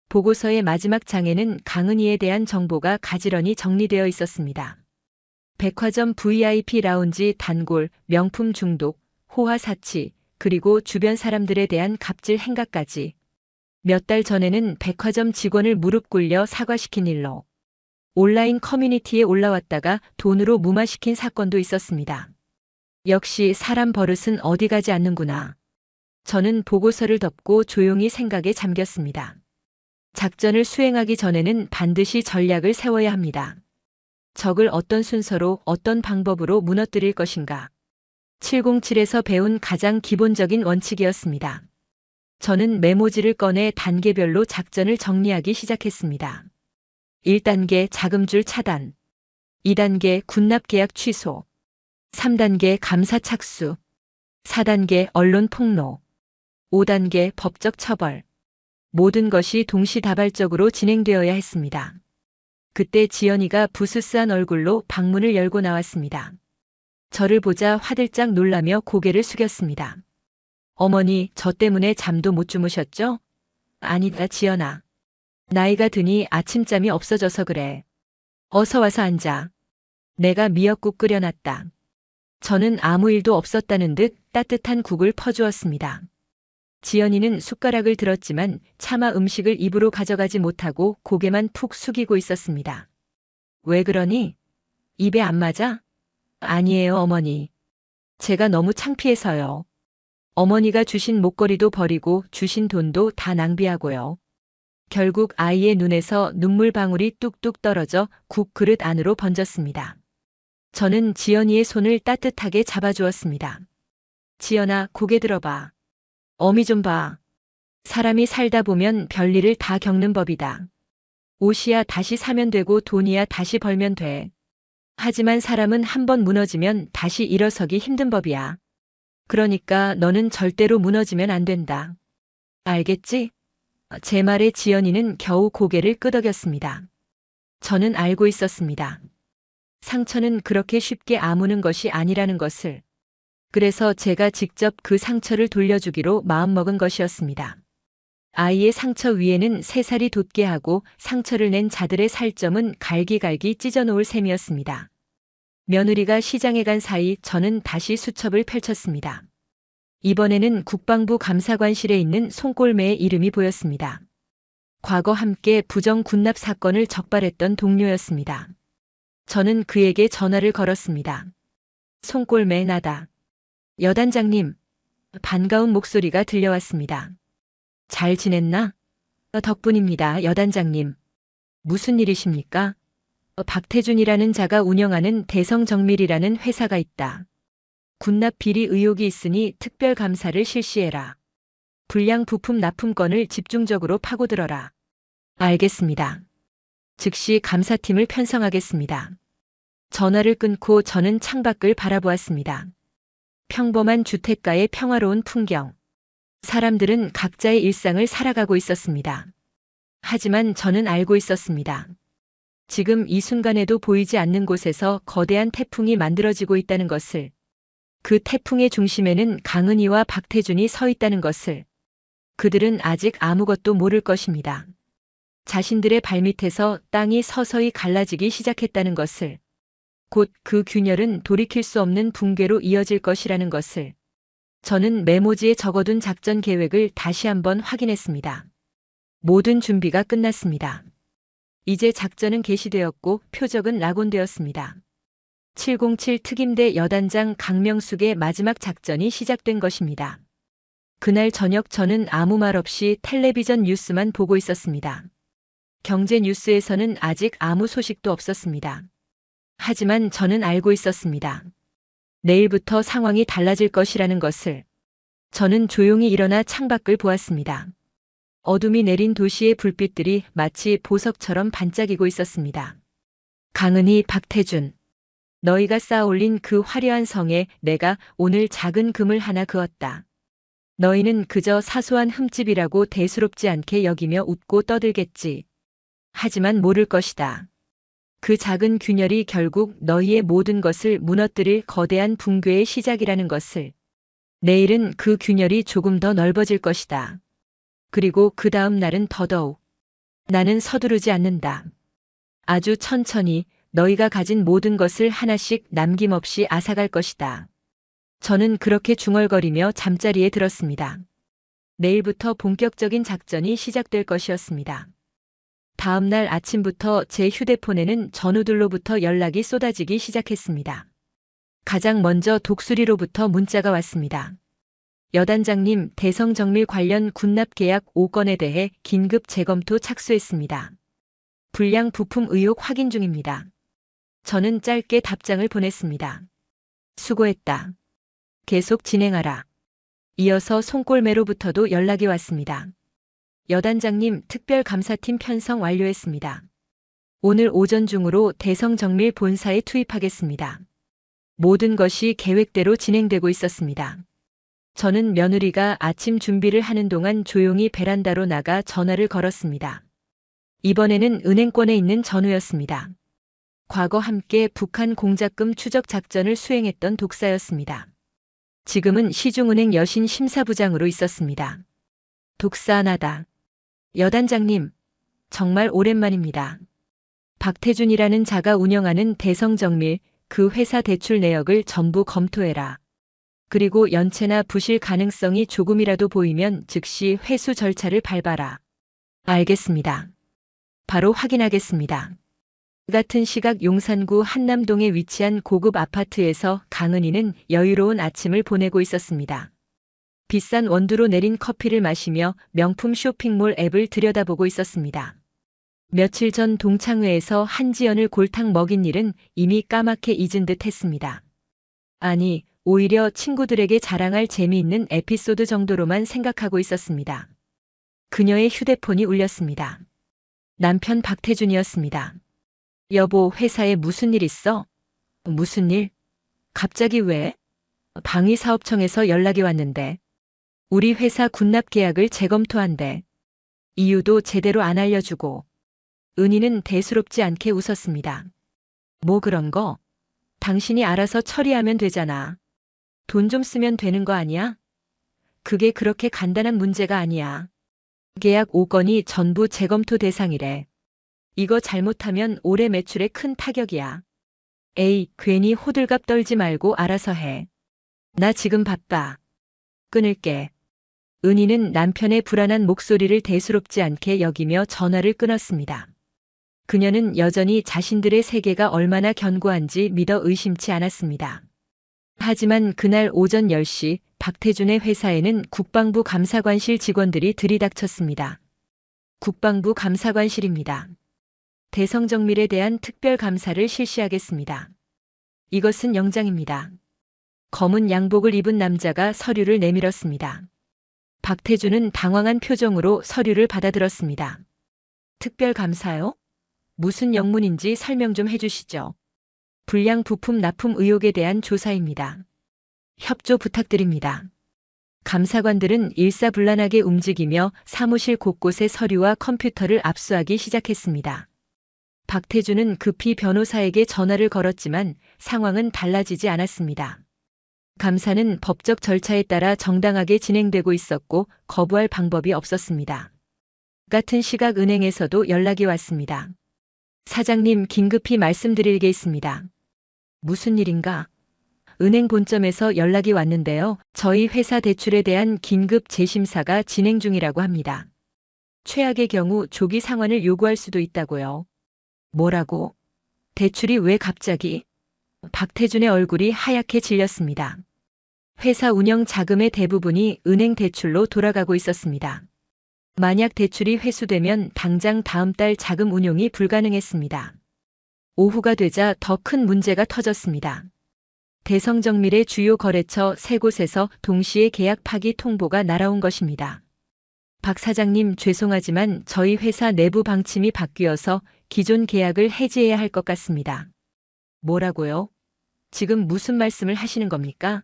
Speaker 2: 보고서의 마지막 장에는 강은희에 대한 정보가 가지런히 정리되어 있었습니다. 백화점 VIP 라운지 단골, 명품 중독, 호화 사치, 그리고 주변 사람들에 대한 갑질 행각까지. 몇 달 전에는 백화점 직원을 무릎 꿇려 사과시킨 일로 온라인 커뮤니티에 올라왔다가 돈으로 무마시킨 사건도 있었습니다. 역시 사람 버릇은 어디 가지 않는구나. 저는 보고서를 덮고 조용히 생각에 잠겼습니다. 작전을 수행하기 전에는 반드시 전략을 세워야 합니다. 적을 어떤 순서로 어떤 방법으로 무너뜨릴 것인가. 707에서 배운 가장 기본적인 원칙이었습니다. 저는 메모지를 꺼내 단계별로 작전을 정리하기 시작했습니다. 1단계 자금줄 차단, 2단계 군납 계약 취소, 3단계 감사 착수, 4단계 언론 폭로, 5단계 법적 처벌. 모든 것이 동시다발적으로 진행되어야 했습니다. 그때 지연이가 부스스한 얼굴로 방문을 열고 나왔습니다. 저를 보자 화들짝 놀라며 고개를 숙였습니다. 어머니, 저 때문에 잠도 못 주무셨죠? 아니다, 지연아. 나이가 드니 아침잠이 없어져서 그래. 어서 와서 앉아. 내가 미역국 끓여놨다. 저는 아무 일도 없었다는 듯 따뜻한 국을 퍼주었습니다. 지연이는 숟가락을 들었지만 차마 음식을 입으로 가져가지 못하고 고개만 푹 숙이고 있었습니다. 왜 그러니? 입에 안 맞아? 아니에요, 어머니. 제가 너무 창피해서요. 어머니가 주신 목걸이도 버리고 주신 돈도 다 낭비하고요. 결국 아이의 눈에서 눈물 방울이 뚝뚝 떨어져 국 그릇 안으로 번졌습니다. 저는 지연이의 손을 따뜻하게 잡아주었습니다. 지연아, 고개 들어봐. 어미 좀 봐. 사람이 살다 보면 별일을 다 겪는 법이다. 옷이야 다시 사면 되고 돈이야 다시 벌면 돼. 하지만 사람은 한번 무너지면 다시 일어서기 힘든 법이야. 그러니까 너는 절대로 무너지면 안 된다. 알겠지? 제 말에 지연이는 겨우 고개를 끄덕였습니다. 저는 알고 있었습니다. 상처는 그렇게 쉽게 아무는 것이 아니라는 것을. 그래서 제가 직접 그 상처를 돌려주기로 마음먹은 것이었습니다. 아이의 상처 위에는 새살이 돋게 하고 상처를 낸 자들의 살점은 갈기갈기 찢어놓을 셈이었습니다. 며느리가 시장에 간 사이 저는 다시 수첩을 펼쳤습니다. 이번에는 국방부 감사관실에 있는 송골매의 이름이 보였습니다. 과거 함께 부정 군납 사건을 적발했던 동료였습니다. 저는 그에게 전화를 걸었습니다. 송골매 나다. 여단장님, 반가운 목소리가 들려왔습니다. 잘 지냈나? 덕분입니다, 여단장님. 무슨 일이십니까? 박태준이라는 자가 운영하는 대성정밀이라는 회사가 있다. 군납 비리 의혹이 있으니 특별 감사를 실시해라. 불량 부품 납품건을 집중적으로 파고들어라. 알겠습니다. 즉시 감사팀을 편성하겠습니다. 전화를 끊고 저는 창밖을 바라보았습니다. 평범한 주택가의 평화로운 풍경. 사람들은 각자의 일상을 살아가고 있었습니다. 하지만 저는 알고 있었습니다. 지금 이 순간에도 보이지 않는 곳에서 거대한 태풍이 만들어지고 있다는 것을. 그 태풍의 중심에는 강은희와 박태준이 서 있다는 것을. 그들은 아직 아무것도 모를 것입니다. 자신들의 발밑에서 땅이 서서히 갈라지기 시작했다는 것을. 곧 그 균열은 돌이킬 수 없는 붕괴로 이어질 것이라는 것을. 저는 메모지에 적어둔 작전 계획을 다시 한번 확인했습니다. 모든 준비가 끝났습니다. 이제 작전은 개시되었고 표적은 낙온되었습니다. 707 특임대 여단장 강명숙의 마지막 작전이 시작된 것입니다. 그날 저녁 저는 아무 말 없이 텔레비전 뉴스만 보고 있었습니다. 경제 뉴스에서는 아직 아무 소식도 없었습니다. 하지만 저는 알고 있었습니다. 내일부터 상황이 달라질 것이라는 것을. 저는 조용히 일어나 창밖을 보았습니다. 어둠이 내린 도시의 불빛들이 마치 보석처럼 반짝이고 있었습니다. 강은희, 박태준. 너희가 쌓아올린 그 화려한 성에 내가 오늘 작은 금을 하나 그었다. 너희는 그저 사소한 흠집이라고 대수롭지 않게 여기며 웃고 떠들겠지. 하지만 모를 것이다. 그 작은 균열이 결국 너희의 모든 것을 무너뜨릴 거대한 붕괴의 시작이라는 것을. 내일은 그 균열이 조금 더 넓어질 것이다. 그리고 그 다음 날은 더더욱. 나는 서두르지 않는다. 아주 천천히 너희가 가진 모든 것을 하나씩 남김없이 앗아갈 것이다. 저는 그렇게 중얼거리며 잠자리에 들었습니다. 내일부터 본격적인 작전이 시작될 것이었습니다. 다음 날 아침부터 제 휴대폰에는 전우들로부터 연락이 쏟아지기 시작했습니다. 가장 먼저 독수리로부터 문자가 왔습니다. 여단장님, 대성정밀 관련 군납 계약 5건에 대해 긴급 재검토 착수했습니다. 불량 부품 의혹 확인 중입니다. 저는 짧게 답장을 보냈습니다. 수고했다. 계속 진행하라. 이어서 송골매로부터도 연락이 왔습니다. 여단장님, 특별감사팀 편성 완료했습니다. 오늘 오전 중으로 대성정밀 본사에 투입하겠습니다. 모든 것이 계획대로 진행되고 있었습니다. 저는 며느리가 아침 준비를 하는 동안 조용히 베란다로 나가 전화를 걸었습니다. 이번에는 은행권에 있는 전우였습니다. 과거 함께 북한 공작금 추적 작전을 수행했던 독사였습니다. 지금은 시중은행 여신 심사부장으로 있었습니다. 독사하나다. 여단장님, 정말 오랜만입니다. 박태준이라는 자가 운영하는 대성정밀, 그 회사 대출 내역을 전부 검토해라. 그리고 연체나 부실 가능성이 조금이라도 보이면 즉시 회수 절차를 밟아라. 알겠습니다. 바로 확인하겠습니다. 같은 시각 용산구 한남동에 위치한 고급 아파트에서 강은희는 여유로운 아침을 보내고 있었습니다. 비싼 원두로 내린 커피를 마시며 명품 쇼핑몰 앱을 들여다보고 있었습니다. 며칠 전 동창회에서 한지연을 골탕 먹인 일은 이미 까맣게 잊은 듯 했습니다. 아니, 오히려 친구들에게 자랑할 재미있는 에피소드 정도로만 생각하고 있었습니다. 그녀의 휴대폰이 울렸습니다. 남편 박태준이었습니다. 여보, 회사에 무슨 일 있어? 무슨 일? 갑자기 왜? 방위사업청에서 연락이 왔는데 우리 회사 군납 계약을 재검토한대. 이유도 제대로 안 알려주고. 은희는 대수롭지 않게 웃었습니다. 뭐 그런 거? 당신이 알아서 처리하면 되잖아. 돈 좀 쓰면 되는 거 아니야? 그게 그렇게 간단한 문제가 아니야. 계약 5건이 전부 재검토 대상이래. 이거 잘못하면 올해 매출에 큰 타격이야. 에이, 괜히 호들갑 떨지 말고 알아서 해. 나 지금 바빠. 끊을게. 은희는 남편의 불안한 목소리를 대수롭지 않게 여기며 전화를 끊었습니다. 그녀는 여전히 자신들의 세계가 얼마나 견고한지 믿어 의심치 않았습니다. 하지만 그날 오전 10시 박태준의 회사에는 국방부 감사관실 직원들이 들이닥쳤습니다. 국방부 감사관실입니다. 대성정밀에 대한 특별 감사를 실시하겠습니다. 이것은 영장입니다. 검은 양복을 입은 남자가 서류를 내밀었습니다. 박태준은 당황한 표정으로 서류를 받아들었습니다. 특별 감사요? 무슨 영문인지 설명 좀 해주시죠. 불량 부품 납품 의혹에 대한 조사입니다. 협조 부탁드립니다. 감사관들은 일사불란하게 움직이며 사무실 곳곳의 서류와 컴퓨터를 압수하기 시작했습니다. 박태준은 급히 변호사에게 전화를 걸었지만 상황은 달라지지 않았습니다. 감사는 법적 절차에 따라 정당하게 진행되고 있었고 거부할 방법이 없었습니다. 같은 시각 은행에서도 연락이 왔습니다. 사장님, 긴급히 말씀드릴 게 있습니다. 무슨 일인가? 은행 본점에서 연락이 왔는데요. 저희 회사 대출에 대한 긴급 재심사가 진행 중이라고 합니다. 최악의 경우 조기 상환을 요구할 수도 있다고요. 뭐라고? 대출이 왜 갑자기? 박태준의 얼굴이 하얗게 질렸습니다. 회사 운영 자금의 대부분이 은행 대출로 돌아가고 있었습니다. 만약 대출이 회수되면 당장 다음 달 자금 운용이 불가능했습니다. 오후가 되자 더 큰 문제가 터졌습니다. 대성정밀의 주요 거래처 3곳에서 동시에 계약 파기 통보가 날아온 것입니다. 박 사장님, 죄송하지만 저희 회사 내부 방침이 바뀌어서 기존 계약을 해지해야 할 것 같습니다. 뭐라고요? 지금 무슨 말씀을 하시는 겁니까?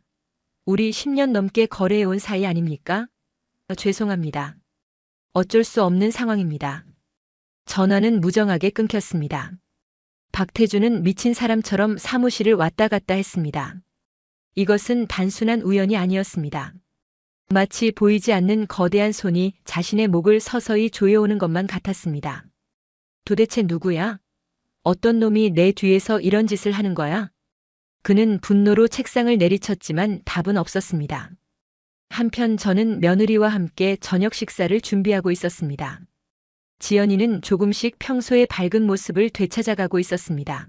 Speaker 2: 우리 10년 넘게 거래해온 사이 아닙니까? 죄송합니다. 어쩔 수 없는 상황입니다. 전화는 무정하게 끊겼습니다. 박태주는 미친 사람처럼 사무실을 왔다 갔다 했습니다. 이것은 단순한 우연이 아니었습니다. 마치 보이지 않는 거대한 손이 자신의 목을 서서히 조여오는 것만 같았습니다. 도대체 누구야? 어떤 놈이 내 뒤에서 이런 짓을 하는 거야? 그는 분노로 책상을 내리쳤지만 답은 없었습니다. 한편 저는 며느리와 함께 저녁 식사를 준비하고 있었습니다. 지연이는 조금씩 평소의 밝은 모습을 되찾아가고 있었습니다.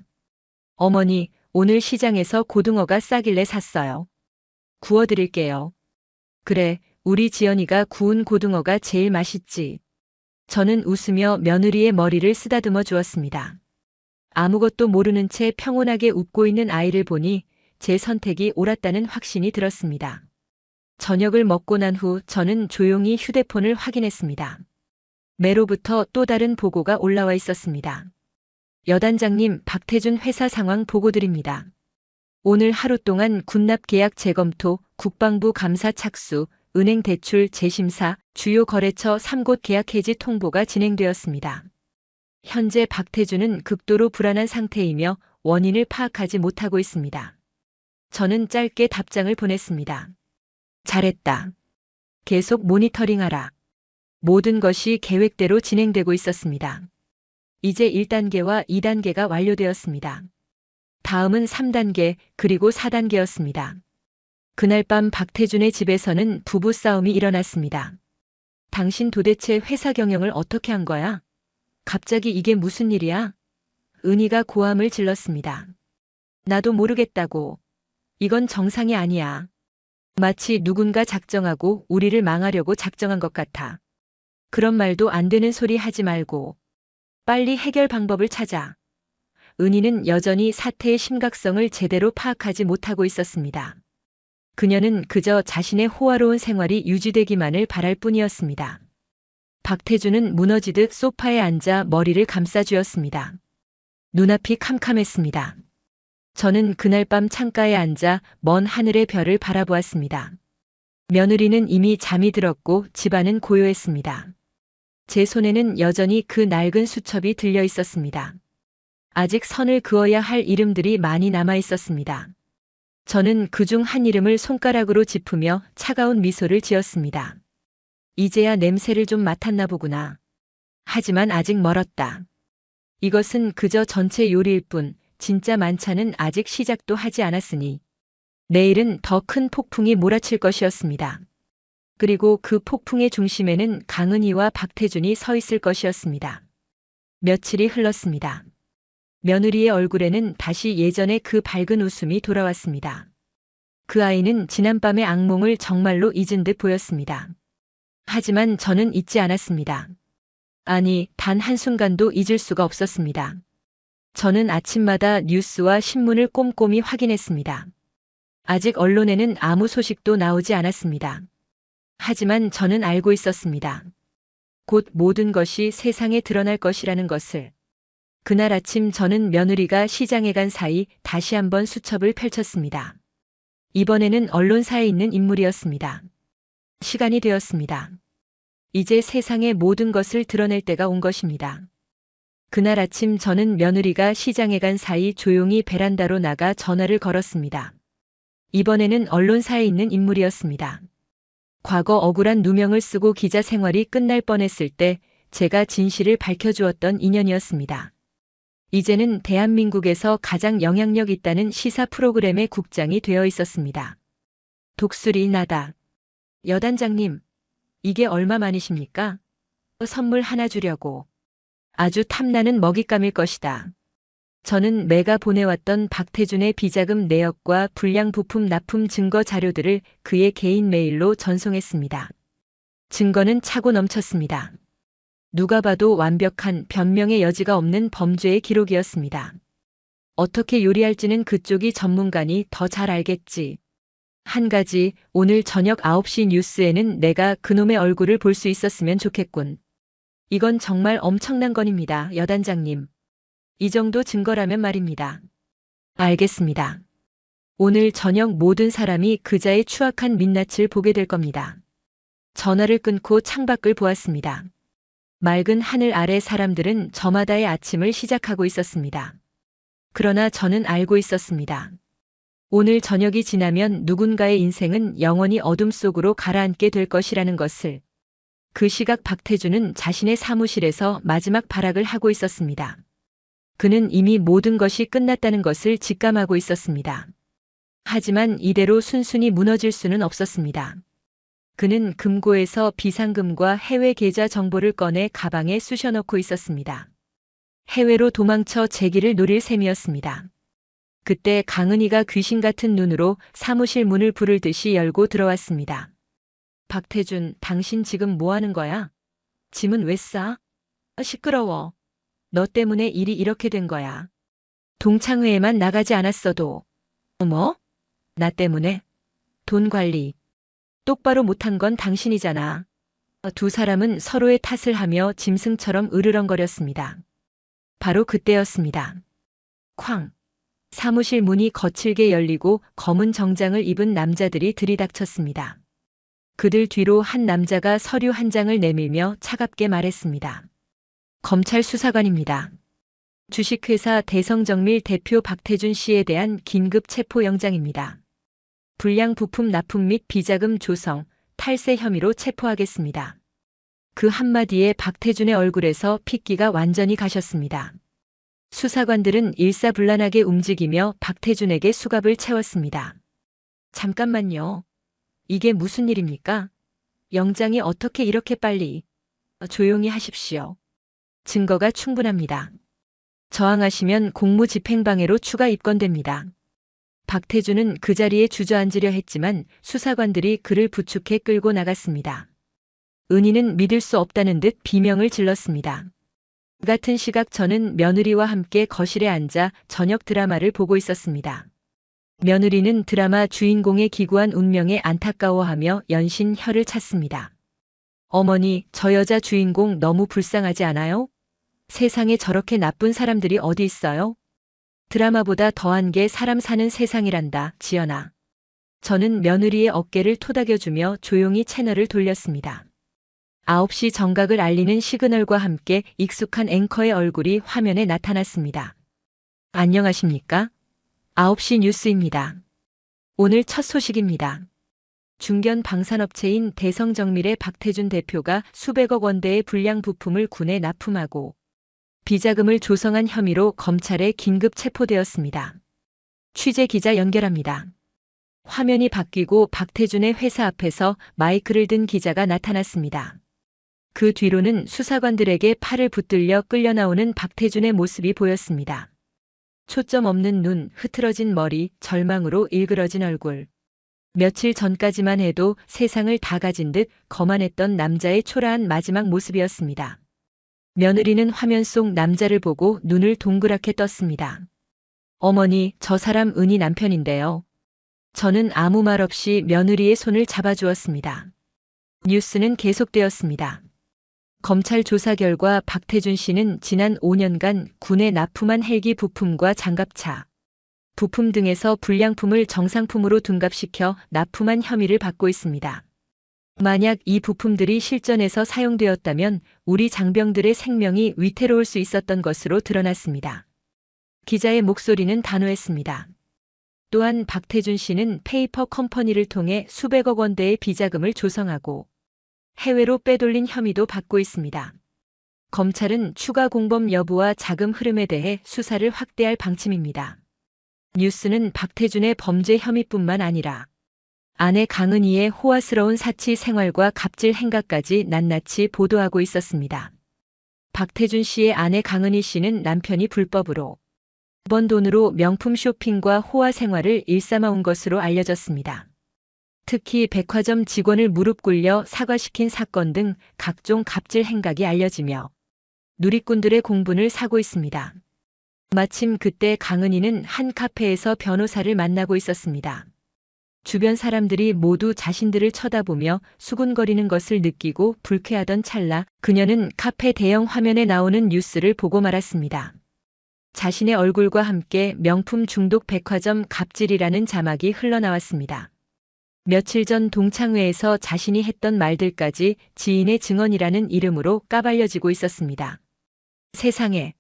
Speaker 2: 어머니, 오늘 시장에서 고등어가 싸길래 샀어요. 구워드릴게요. 그래, 우리 지연이가 구운 고등어가 제일 맛있지. 저는 웃으며 며느리의 머리를 쓰다듬어 주었습니다. 아무것도 모르는 채 평온하게 웃고 있는 아이를 보니 제 선택이 옳았다는 확신이 들었습니다. 저녁을 먹고 난 후 저는 조용히 휴대폰을 확인했습니다. 매로부터 또 다른 보고가 올라와 있었습니다. 여단장님, 박태준 회사 상황 보고 드립니다. 오늘 하루 동안 군납 계약 재검토, 국방부 감사 착수, 은행 대출 재심사, 주요 거래처 3곳 계약 해지 통보가 진행되었습니다. 현재 박태준은 극도로 불안한 상태이며 원인을 파악하지 못하고 있습니다. 저는 짧게 답장을 보냈습니다. 잘했다. 계속 모니터링하라. 모든 것이 계획대로 진행되고 있었습니다. 이제 1단계와 2단계가 완료되었습니다. 다음은 3단계 그리고 4단계였습니다. 그날 밤 박태준의 집에서는 부부싸움이 일어났습니다. 당신 도대체 회사 경영을 어떻게 한 거야? 갑자기 이게 무슨 일이야? 은희가 고함을 질렀습니다. 나도 모르겠다고. 이건 정상이 아니야. 마치 누군가 작정하고 우리를 망하려고 작정한 것 같아. 그런 말도 안 되는 소리 하지 말고 빨리 해결 방법을 찾아. 은희는 여전히 사태의 심각성을 제대로 파악하지 못하고 있었습니다. 그녀는 그저 자신의 호화로운 생활이 유지되기만을 바랄 뿐이었습니다. 박태준은 무너지듯 소파에 앉아 머리를 감싸쥐었습니다. 눈앞이 캄캄했습니다. 저는 그날 밤 창가에 앉아 먼 하늘의 별을 바라보았습니다. 며느리는 이미 잠이 들었고 집안은 고요했습니다. 제 손에는 여전히 그 낡은 수첩이 들려 있었습니다. 아직 선을 그어야 할 이름들이 많이 남아 있었습니다. 저는 그중 한 이름을 손가락으로 짚으며 차가운 미소를 지었습니다. 이제야 냄새를 좀 맡았나 보구나. 하지만 아직 멀었다. 이것은 그저 전체 요리일 뿐 진짜 만찬은 아직 시작도 하지 않았으니 내일은 더 큰 폭풍이 몰아칠 것이었습니다. 그리고 그 폭풍의 중심에는 강은희와 박태준이 서 있을 것이었습니다. 며칠이 흘렀습니다. 며느리의 얼굴에는 다시 예전의 그 밝은 웃음이 돌아왔습니다. 그 아이는 지난밤의 악몽을 정말로 잊은 듯 보였습니다. 하지만 저는 잊지 않았습니다. 아니, 단 한순간도 잊을 수가 없었습니다. 저는 아침마다 뉴스와 신문을 꼼꼼히 확인했습니다. 아직 언론에는 아무 소식도 나오지 않았습니다. 하지만 저는 알고 있었습니다. 곧 모든 것이 세상에 드러날 것이라는 것을. 그날 아침 저는 며느리가 시장에 간 사이 다시 한번 수첩을 펼쳤습니다. 이번에는 언론사에 있는 인물이었습니다. 시간이 되었습니다. 이제 세상의 모든 것을 드러낼 때가 온 것입니다. 그날 아침 저는 며느리가 시장에 간 사이 조용히 베란다로 나가 전화를 걸었습니다. 이번에는 언론사에 있는 인물이었습니다. 과거 억울한 누명을 쓰고 기자 생활이 끝날 뻔했을 때 제가 진실을 밝혀주었던 인연이었습니다. 이제는 대한민국에서 가장 영향력 있다는 시사 프로그램의 국장이 되어 있었습니다. 독수리 나다. 여단장님, 이게 얼마만이십니까? 선물 하나 주려고. 아주 탐나는 먹잇감일 것이다. 저는 매가 보내왔던 박태준의 비자금 내역과 불량 부품 납품 증거 자료들을 그의 개인 메일로 전송했습니다. 증거는 차고 넘쳤습니다. 누가 봐도 완벽한 변명의 여지가 없는 범죄의 기록이었습니다. 어떻게 요리할지는 그쪽이 전문가니 더 잘 알겠지. 한 가지, 오늘 저녁 9시 뉴스에는 내가 그놈의 얼굴을 볼 수 있었으면 좋겠군. 이건 정말 엄청난 건입니다, 여단장님. 이 정도 증거라면 말입니다. 알겠습니다. 오늘 저녁 모든 사람이 그자의 추악한 민낯을 보게 될 겁니다. 전화를 끊고 창밖을 보았습니다. 맑은 하늘 아래 사람들은 저마다의 아침을 시작하고 있었습니다. 그러나 저는 알고 있었습니다. 오늘 저녁이 지나면 누군가의 인생은 영원히 어둠 속으로 가라앉게 될 것이라는 것을. 그 시각 박태준은 자신의 사무실에서 마지막 발악을 하고 있었습니다. 그는 이미 모든 것이 끝났다는 것을 직감하고 있었습니다. 하지만 이대로 순순히 무너질 수는 없었습니다. 그는 금고에서 비상금과 해외 계좌 정보를 꺼내 가방에 쑤셔넣고 있었습니다. 해외로 도망쳐 재기를 노릴 셈이었습니다. 그때 강은희가 귀신 같은 눈으로 사무실 문을 부를 듯이 열고 들어왔습니다. 박태준, 당신 지금 뭐 하는 거야? 짐은 왜 싸? 시끄러워. 너 때문에 일이 이렇게 된 거야. 동창회에만 나가지 않았어도. 뭐? 나 때문에? 돈 관리. 똑바로 못한 건 당신이잖아. 두 사람은 서로의 탓을 하며 짐승처럼 으르렁거렸습니다. 바로 그때였습니다. 쾅. 사무실 문이 거칠게 열리고 검은 정장을 입은 남자들이 들이닥쳤습니다. 그들 뒤로 한 남자가 서류 한 장을 내밀며 차갑게 말했습니다. 검찰 수사관입니다. 주식회사 대성정밀 대표 박태준 씨에 대한 긴급 체포영장입니다. 불량 부품 납품 및 비자금 조성, 탈세 혐의로 체포하겠습니다. 그 한마디에 박태준의 얼굴에서 핏기가 완전히 가셨습니다. 수사관들은 일사불란하게 움직이며 박태준에게 수갑을 채웠습니다. 잠깐만요. 이게 무슨 일입니까? 영장이 어떻게 이렇게 빨리? 조용히 하십시오. 증거가 충분합니다. 저항하시면 공무집행방해로 추가 입건됩니다. 박태준은 그 자리에 주저앉으려 했지만 수사관들이 그를 부축해 끌고 나갔습니다. 은희는 믿을 수 없다는 듯 비명을 질렀습니다. 같은 시각 저는 며느리와 함께 거실에 앉아 저녁 드라마를 보고 있었습니다. 며느리는 드라마 주인공의 기구한 운명에 안타까워하며 연신 혀를 찼습니다. 어머니, 저 여자 주인공 너무 불쌍하지 않아요? 세상에 저렇게 나쁜 사람들이 어디 있어요? 드라마보다 더한 게 사람 사는 세상이란다, 지연아. 저는 며느리의 어깨를 토닥여주며 조용히 채널을 돌렸습니다. 9시 정각을 알리는 시그널과 함께 익숙한 앵커의 얼굴이 화면에 나타났습니다. 안녕하십니까? 9시 뉴스입니다. 오늘 첫 소식입니다. 중견 방산업체인 대성정밀의 박태준 대표가 수백억 원대의 불량 부품을 군에 납품하고 비자금을 조성한 혐의로 검찰에 긴급 체포되었습니다. 취재 기자 연결합니다. 화면이 바뀌고 박태준의 회사 앞에서 마이크를 든 기자가 나타났습니다. 그 뒤로는 수사관들에게 팔을 붙들려 끌려 나오는 박태준의 모습이 보였습니다. 초점 없는 눈, 흐트러진 머리, 절망으로 일그러진 얼굴. 며칠 전까지만 해도 세상을 다 가진 듯 거만했던 남자의 초라한 마지막 모습이었습니다. 며느리는 화면 속 남자를 보고 눈을 동그랗게 떴습니다. 어머니, 저 사람 은희 남편인데요. 저는 아무 말 없이 며느리의 손을 잡아주었습니다. 뉴스는 계속되었습니다. 검찰 조사 결과 박태준 씨는 지난 5년간 군에 납품한 헬기 부품과 장갑차, 부품 등에서 불량품을 정상품으로 둔갑시켜 납품한 혐의를 받고 있습니다. 만약 이 부품들이 실전에서 사용되었다면 우리 장병들의 생명이 위태로울 수 있었던 것으로 드러났습니다. 기자의 목소리는 단호했습니다. 또한 박태준 씨는 페이퍼 컴퍼니를 통해 수백억 원대의 비자금을 조성하고 해외로 빼돌린 혐의도 받고 있습니다. 검찰은 추가 공범 여부와 자금 흐름에 대해 수사를 확대할 방침입니다. 뉴스는 박태준의 범죄 혐의뿐만 아니라 아내 강은희의 호화스러운 사치 생활과 갑질 행각까지 낱낱이 보도하고 있었습니다. 박태준 씨의 아내 강은희 씨는 남편이 불법으로 번 돈으로 명품 쇼핑과 호화 생활을 일삼아온 것으로 알려졌습니다. 특히 백화점 직원을 무릎 꿇려 사과시킨 사건 등 각종 갑질 행각이 알려지며 누리꾼들의 공분을 사고 있습니다. 마침 그때 강은희는 한 카페에서 변호사를 만나고 있었습니다. 주변 사람들이 모두 자신들을 쳐다보며 수군거리는 것을 느끼고 불쾌하던 찰나 그녀는 카페 대형 화면에 나오는 뉴스를 보고 말았습니다. 자신의 얼굴과 함께 명품 중독 백화점 갑질이라는 자막이 흘러나왔습니다. 며칠 전 동창회에서 자신이 했던 말들까지 지인의 증언이라는 이름으로 까발려지고 있었습니다. 세상에.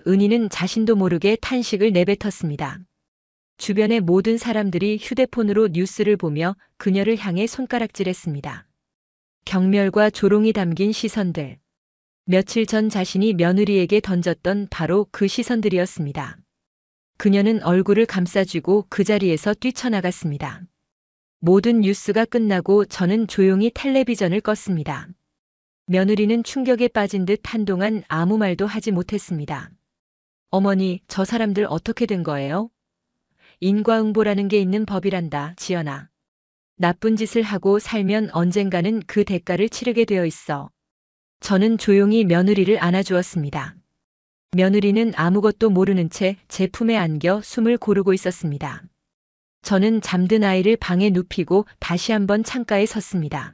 Speaker 2: 은희는 자신도 모르게 탄식을 내뱉었습니다. 주변의 모든 사람들이 휴대폰으로 뉴스를 보며 그녀를 향해 손가락질했습니다. 경멸과 조롱이 담긴 시선들. 며칠 전 자신이 며느리에게 던졌던 바로 그 시선들이었습니다. 그녀는 얼굴을 감싸쥐고 그 자리에서 뛰쳐나갔습니다. 모든 뉴스가 끝나고 저는 조용히 텔레비전을 껐습니다. 며느리는 충격에 빠진 듯 한동안 아무 말도 하지 못했습니다. 어머니, 저 사람들 어떻게 된 거예요? 인과응보라는 게 있는 법이란다, 지연아. 나쁜 짓을 하고 살면 언젠가는 그 대가를 치르게 되어 있어. 저는 조용히 며느리를 안아주었습니다. 며느리는 아무것도 모르는 채 제 품에 안겨 숨을 고르고 있었습니다. 저는 잠든 아이를 방에 눕히고 다시 한번 창가에 섰습니다.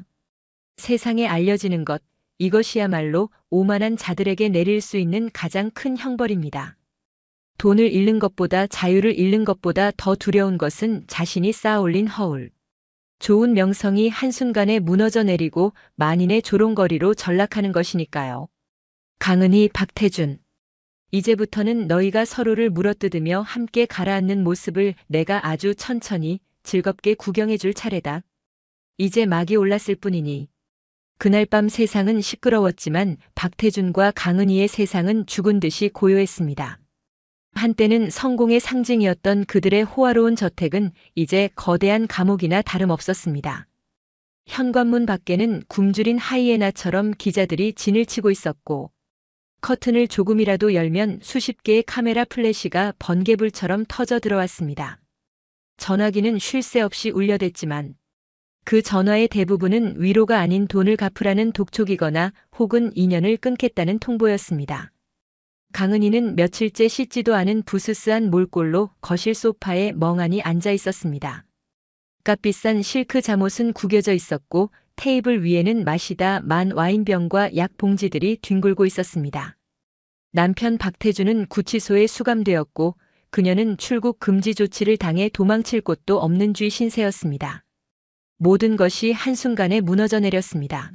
Speaker 2: 세상에 알려지는 것, 이것이야말로 오만한 자들에게 내릴 수 있는 가장 큰 형벌입니다. 돈을 잃는 것보다 자유를 잃는 것보다 더 두려운 것은 자신이 쌓아올린 허울. 좋은 명성이 한순간에 무너져 내리고 만인의 조롱거리로 전락하는 것이니까요. 강은희, 박태준. 이제부터는 너희가 서로를 물어뜯으며 함께 가라앉는 모습을 내가 아주 천천히 즐겁게 구경해 줄 차례다. 이제 막이 올랐을 뿐이니. 그날 밤 세상은 시끄러웠지만 박태준과 강은희의 세상은 죽은 듯이 고요했습니다. 한때는 성공의 상징이었던 그들의 호화로운 저택은 이제 거대한 감옥이나 다름없었습니다. 현관문 밖에는 굶주린 하이에나처럼 기자들이 진을 치고 있었고 커튼을 조금이라도 열면 수십 개의 카메라 플래시가 번개불처럼 터져 들어왔습니다. 전화기는 쉴 새 없이 울려댔지만 그 전화의 대부분은 위로가 아닌 돈을 갚으라는 독촉이거나 혹은 인연을 끊겠다는 통보였습니다. 강은희는 며칠째 씻지도 않은 부스스한 몰골로 거실 소파에 멍하니 앉아 있었습니다. 값비싼 실크 잠옷은 구겨져 있었고 테이블 위에는 마시다 만 와인병과 약 봉지들이 뒹굴고 있었습니다. 남편 박태준은 구치소에 수감되었고 그녀는 출국 금지 조치를 당해 도망칠 곳도 없는 쥐 신세였습니다. 모든 것이 한순간에 무너져 내렸습니다.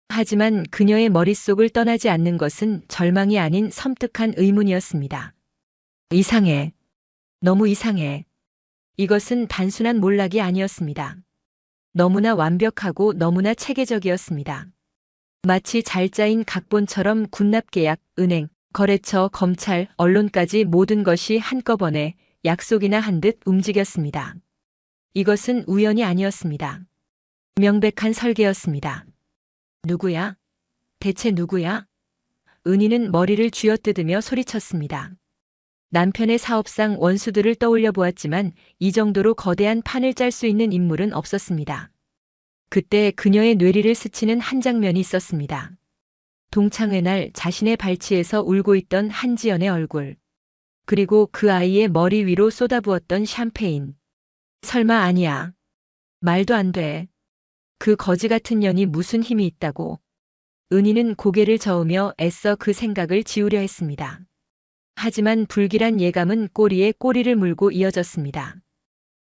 Speaker 2: 하지만 그녀의 머릿속을 떠나지 않는 것은 절망이 아닌 섬뜩한 의문이었습니다. 이상해. 너무 이상해. 이것은 단순한 몰락이 아니었습니다. 너무나 완벽하고 너무나 체계적이었습니다. 마치 잘 짜인 각본처럼 군납계약, 은행, 거래처, 검찰, 언론까지 모든 것이 한꺼번에 약속이나 한 듯 움직였습니다. 이것은 우연이 아니었습니다. 명백한 설계였습니다. 누구야? 대체 누구야? 은희는 머리를 쥐어뜯으며 소리쳤습니다. 남편의 사업상 원수들을 떠올려 보았지만 이 정도로 거대한 판을 짤 수 있는 인물은 없었습니다. 그때 그녀의 뇌리를 스치는 한 장면이 있었습니다. 동창회 날 자신의 발치에서 울고 있던 한지연의 얼굴. 그리고 그 아이의 머리 위로 쏟아부었던 샴페인. 설마 아니야. 말도 안 돼. 그 거지 같은 년이 무슨 힘이 있다고. 은희는 고개를 저으며 애써 그 생각을 지우려 했습니다. 하지만 불길한 예감은 꼬리에 꼬리를 물고 이어졌습니다.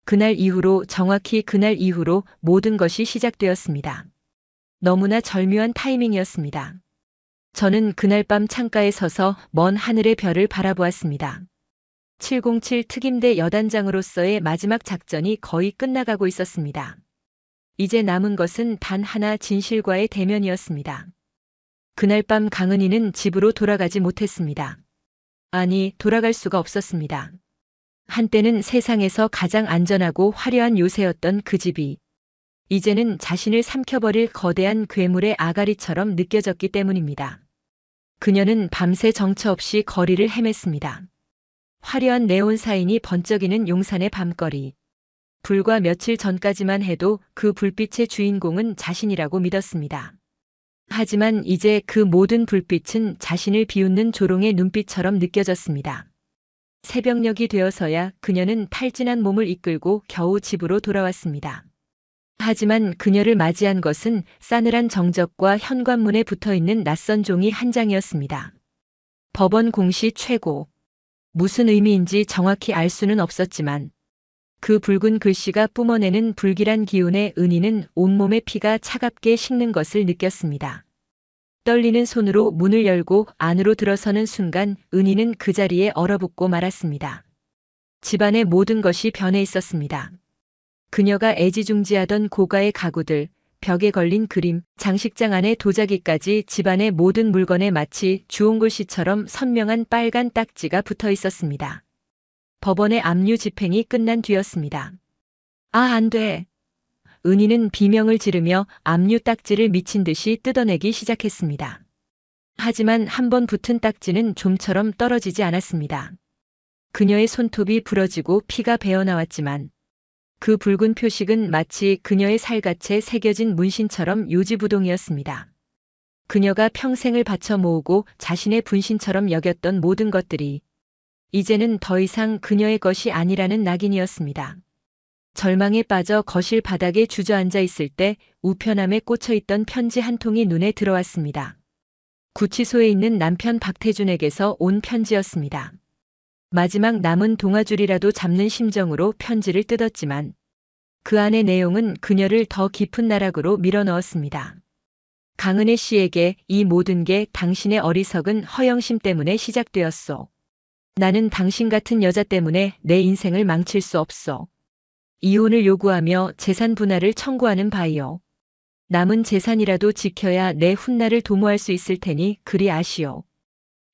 Speaker 2: 그날 이후로 정확히 그날 이후로 모든 것이 시작되었습니다. 너무나 절묘한 타이밍이었습니다. 저는 그날 밤 창가에 서서 먼 하늘의 별을 바라보았습니다. 707 특임대 여단장으로서의 마지막 작전이 거의 끝나가고 있었습니다. 이제 남은 것은 단 하나 진실과의 대면이었습니다. 그날 밤 강은희는 집으로 돌아가지 못했습니다. 아니, 돌아갈 수가 없었습니다. 한때는 세상에서 가장 안전하고 화려한 요새였던 그 집이 이제는 자신을 삼켜버릴 거대한 괴물의 아가리처럼 느껴졌기 때문입니다. 그녀는 밤새 정처 없이 거리를 헤맸습니다. 화려한 네온 사인이 번쩍이는 용산의 밤거리. 불과 며칠 전까지만 해도 그 불빛의 주인공은 자신이라고 믿었습니다. 하지만 이제 그 모든 불빛은 자신을 비웃는 조롱의 눈빛처럼 느껴졌습니다. 새벽녘이 되어서야 그녀는 탈진한 몸을 이끌고 겨우 집으로 돌아왔습니다. 하지만 그녀를 맞이한 것은 싸늘한 정적과 현관문에 붙어있는 낯선 종이 한 장이었습니다. 법원 공시 최고. 무슨 의미인지 정확히 알 수는 없었지만 그 붉은 글씨가 뿜어내는 불길한 기운에 은희는 온몸의 피가 차갑게 식는 것을 느꼈습니다. 떨리는 손으로 문을 열고 안으로 들어서는 순간 은희는 그 자리에 얼어붙고 말았습니다. 집안의 모든 것이 변해 있었습니다. 그녀가 애지중지하던 고가의 가구들, 벽에 걸린 그림, 장식장 안의 도자기까지 집안의 모든 물건에 마치 주홍글씨처럼 선명한 빨간 딱지가 붙어 있었습니다. 법원의 압류 집행이 끝난 뒤였습니다. 아, 안 돼. 은희는 비명을 지르며 압류 딱지를 미친 듯이 뜯어내기 시작했습니다. 하지만 한 번 붙은 딱지는 좀처럼 떨어지지 않았습니다. 그녀의 손톱이 부러지고 피가 배어나왔지만 그 붉은 표식은 마치 그녀의 살갗에 새겨진 문신처럼 요지부동이었습니다. 그녀가 평생을 바쳐 모으고 자신의 분신처럼 여겼던 모든 것들이 이제는 더 이상 그녀의 것이 아니라는 낙인이었습니다. 절망에 빠져 거실 바닥에 주저앉아 있을 때 우편함에 꽂혀 있던 편지 한 통이 눈에 들어왔습니다. 구치소에 있는 남편 박태준에게서 온 편지였습니다. 마지막 남은 동아줄이라도 잡는 심정으로 편지를 뜯었지만 그 안의 내용은 그녀를 더 깊은 나락으로 밀어넣었습니다. 강은혜 씨에게 이 모든 게 당신의 어리석은 허영심 때문에 시작되었소. 나는 당신 같은 여자 때문에 내 인생을 망칠 수 없소. 이혼을 요구하며 재산 분할을 청구하는 바이오. 남은 재산이라도 지켜야 내 훗날을 도모할 수 있을 테니 그리 아시오.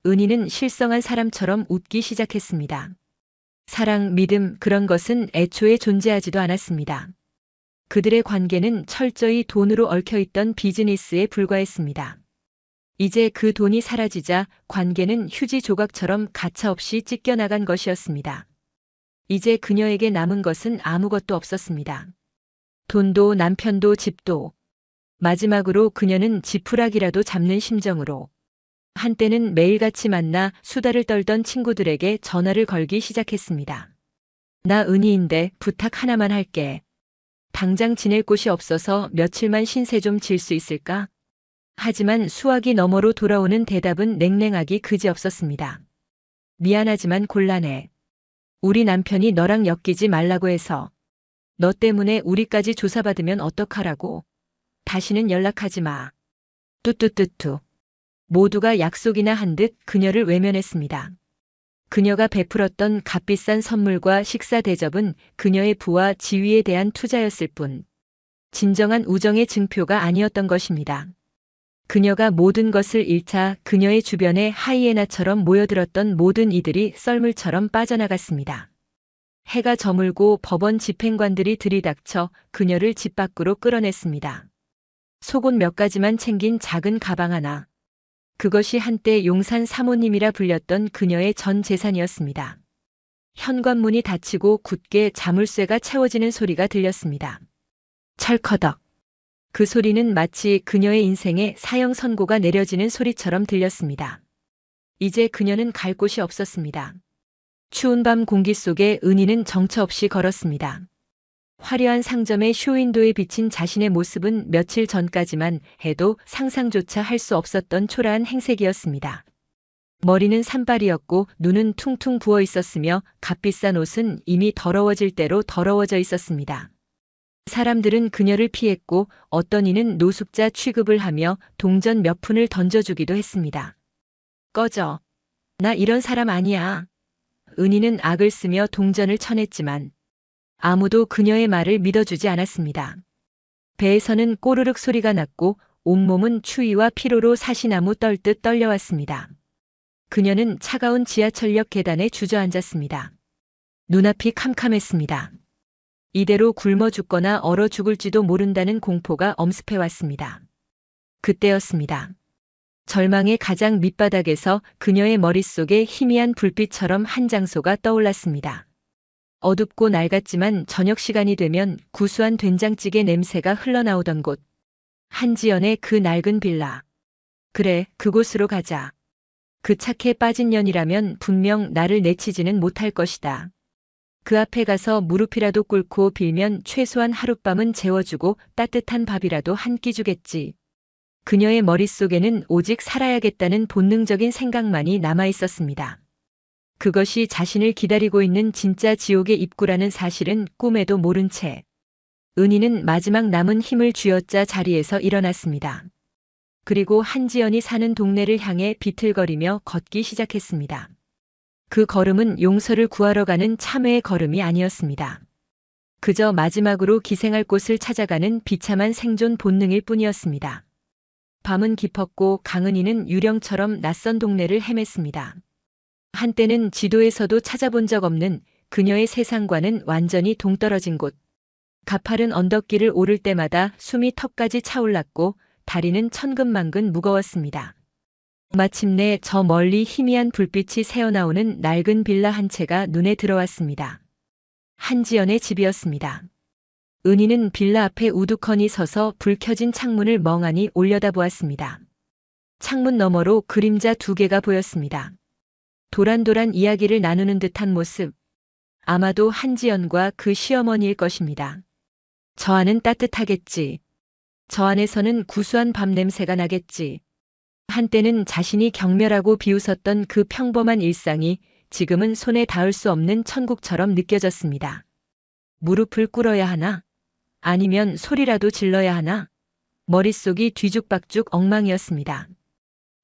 Speaker 2: 은희는 실성한 사람처럼 웃기 시작했습니다. 사랑, 믿음, 그런 것은 애초에 존재하지도 않았습니다. 그들의 관계는 철저히 돈으로 얽혀있던 비즈니스에 불과했습니다. 이제 그 돈이 사라지자 관계는 휴지 조각처럼 가차없이 찢겨나간 것이었습니다. 이제 그녀에게 남은 것은 아무것도 없었습니다. 돈도 남편도 집도. 마지막으로 그녀는 지푸라기라도 잡는 심정으로 한때는 매일같이 만나 수다를 떨던 친구들에게 전화를 걸기 시작했습니다. 나 은희인데 부탁 하나만 할게. 당장 지낼 곳이 없어서 며칠만 신세 좀 질 수 있을까? 하지만 수화기 너머로 돌아오는 대답은 냉랭하기 그지없었습니다. 미안하지만 곤란해. 우리 남편이 너랑 엮이지 말라고 해서. 너 때문에 우리까지 조사받으면 어떡하라고. 다시는 연락하지 마. 뚜뚜뚜뚜. 모두가 약속이나 한 듯 그녀를 외면했습니다. 그녀가 베풀었던 값비싼 선물과 식사 대접은 그녀의 부와 지위에 대한 투자였을 뿐 진정한 우정의 증표가 아니었던 것입니다. 그녀가 모든 것을 잃자 그녀의 주변에 하이에나처럼 모여들었던 모든 이들이 썰물처럼 빠져나갔습니다. 해가 저물고 법원 집행관들이 들이닥쳐 그녀를 집 밖으로 끌어냈습니다. 속옷 몇 가지만 챙긴 작은 가방 하나. 그것이 한때 용산 사모님이라 불렸던 그녀의 전 재산이었습니다. 현관문이 닫히고 굳게 자물쇠가 채워지는 소리가 들렸습니다. 철커덕. 그 소리는 마치 그녀의 인생에 사형 선고가 내려지는 소리처럼 들렸습니다. 이제 그녀는 갈 곳이 없었습니다. 추운 밤 공기 속에 은희는 정처 없이 걸었습니다. 화려한 상점의 쇼윈도에 비친 자신의 모습은 며칠 전까지만 해도 상상조차 할 수 없었던 초라한 행색이었습니다. 머리는 산발이었고 눈은 퉁퉁 부어 있었으며 값비싼 옷은 이미 더러워질 대로 더러워져 있었습니다. 사람들은 그녀를 피했고 어떤 이는 노숙자 취급을 하며 동전 몇 푼을 던져주기도 했습니다. 꺼져. 나 이런 사람 아니야. 은희는 악을 쓰며 동전을 쳐냈지만 아무도 그녀의 말을 믿어주지 않았습니다. 배에서는 꼬르륵 소리가 났고 온몸은 추위와 피로로 사시나무 떨듯 떨려왔습니다. 그녀는 차가운 지하철역 계단에 주저앉았습니다. 눈앞이 캄캄했습니다. 이대로 굶어 죽거나 얼어 죽을지도 모른다는 공포가 엄습해왔습니다. 그때였습니다. 절망의 가장 밑바닥에서 그녀의 머릿속에 희미한 불빛처럼 한 장소가 떠올랐습니다. 어둡고 낡았지만 저녁 시간이 되면 구수한 된장찌개 냄새가 흘러나오던 곳. 한지연의 그 낡은 빌라. 그래, 그곳으로 가자. 그 착해 빠진 년이라면 분명 나를 내치지는 못할 것이다. 그 앞에 가서 무릎이라도 꿇고 빌면 최소한 하룻밤은 재워주고 따뜻한 밥이라도 한 끼 주겠지. 그녀의 머릿속에는 오직 살아야겠다는 본능적인 생각만이 남아 있었습니다. 그것이 자신을 기다리고 있는 진짜 지옥의 입구라는 사실은 꿈에도 모른 채 은희는 마지막 남은 힘을 쥐어짜 자리에서 일어났습니다. 그리고 한지연이 사는 동네를 향해 비틀거리며 걷기 시작했습니다. 그 걸음은 용서를 구하러 가는 참회의 걸음이 아니었습니다. 그저 마지막으로 기생할 곳을 찾아가는 비참한 생존 본능일 뿐이었습니다. 밤은 깊었고 강은희는 유령처럼 낯선 동네를 헤맸습니다. 한때는 지도에서도 찾아본 적 없는 그녀의 세상과는 완전히 동떨어진 곳. 가파른 언덕길을 오를 때마다 숨이 턱까지 차올랐고 다리는 천근만근 무거웠습니다. 마침내 저 멀리 희미한 불빛이 새어나오는 낡은 빌라 한 채가 눈에 들어왔습니다. 한지연의 집이었습니다. 은희는 빌라 앞에 우두커니 서서 불 켜진 창문을 멍하니 올려다보았습니다. 창문 너머로 그림자 두 개가 보였습니다. 도란도란 이야기를 나누는 듯한 모습. 아마도 한지연과 그 시어머니일 것입니다. 저 안은 따뜻하겠지. 저 안에서는 구수한 밤 냄새가 나겠지. 한때는 자신이 경멸하고 비웃었던 그 평범한 일상이 지금은 손에 닿을 수 없는 천국처럼 느껴졌습니다. 무릎을 꿇어야 하나? 아니면 소리라도 질러야 하나? 머릿속이 뒤죽박죽 엉망이었습니다.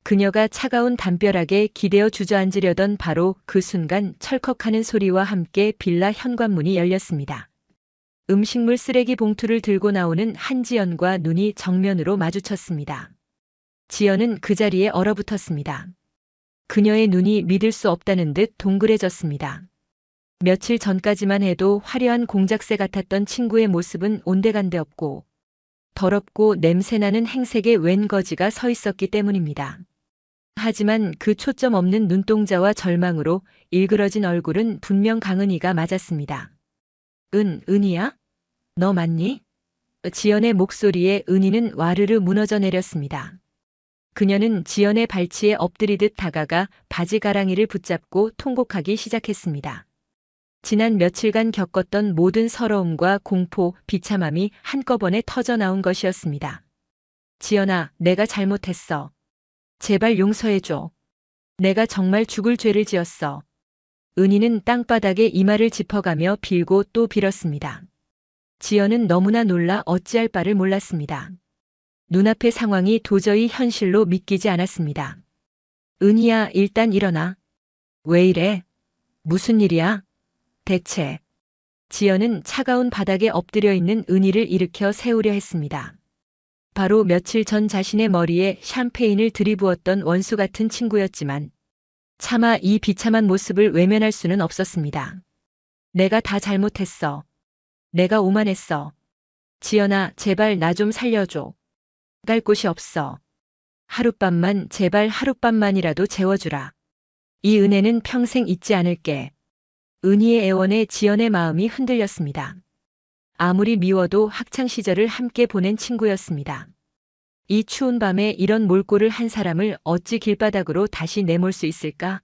Speaker 2: 그녀가 차가운 담벼락에 기대어 주저앉으려던 바로 그 순간 철컥하는 소리와 함께 빌라 현관문이 열렸습니다. 음식물 쓰레기 봉투를 들고 나오는 한지연과 눈이 정면으로 마주쳤습니다. 지연은 그 자리에 얼어붙었습니다. 그녀의 눈이 믿을 수 없다는 듯 동그래졌습니다. 며칠 전까지만 해도 화려한 공작새 같았던 친구의 모습은 온데간데 없고 더럽고 냄새나는 행색의 웬 거지가 서 있었기 때문입니다. 하지만 그 초점 없는 눈동자와 절망으로 일그러진 얼굴은 분명 강은희가 맞았습니다. 은희야? 너 맞니? 지연의 목소리에 은희는 와르르 무너져 내렸습니다. 그녀는 지연의 발치에 엎드리듯 다가가 바지 가랑이를 붙잡고 통곡하기 시작했습니다. 지난 며칠간 겪었던 모든 서러움과 공포, 비참함이 한꺼번에 터져나온 것이었습니다. 지연아, 내가 잘못했어. 제발 용서해줘. 내가 정말 죽을 죄를 지었어. 은희는 땅바닥에 이마를 짚어가며 빌고 또 빌었습니다. 지연은 너무나 놀라 어찌할 바를 몰랐습니다. 눈앞의 상황이 도저히 현실로 믿기지 않았습니다. 은희야, 일단 일어나. 왜 이래? 무슨 일이야? 대체. 지연은 차가운 바닥에 엎드려 있는 은희를 일으켜 세우려 했습니다. 바로 며칠 전 자신의 머리에 샴페인을 들이부었던 원수 같은 친구였지만 차마 이 비참한 모습을 외면할 수는 없었습니다. 내가 다 잘못했어. 내가 오만했어. 지연아, 제발 나 좀 살려줘. 갈 곳이 없어. 하룻밤만, 제발 하룻밤만이라도 재워주라. 이 은혜는 평생 잊지 않을게. 은희의 애원에 지연의 마음이 흔들렸습니다. 아무리 미워도 학창시절을 함께 보낸 친구였습니다. 이 추운 밤에 이런 몰골을 한 사람을 어찌 길바닥으로 다시 내몰 수 있을까?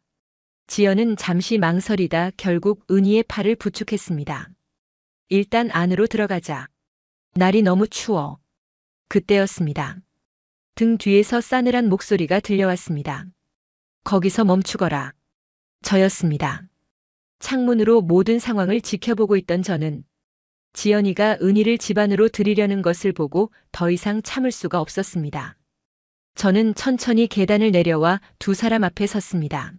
Speaker 2: 지연은 잠시 망설이다 결국 은희의 팔을 부축했습니다. 일단 안으로 들어가자. 날이 너무 추워. 그때였습니다. 등 뒤에서 싸늘한 목소리가 들려왔습니다. 거기서 멈추거라. 저였습니다. 창문으로 모든 상황을 지켜보고 있던 저는 지연이가 은희를 집 안으로 들이려는 것을 보고 더 이상 참을 수가 없었습니다. 저는 천천히 계단을 내려와 두 사람 앞에 섰습니다.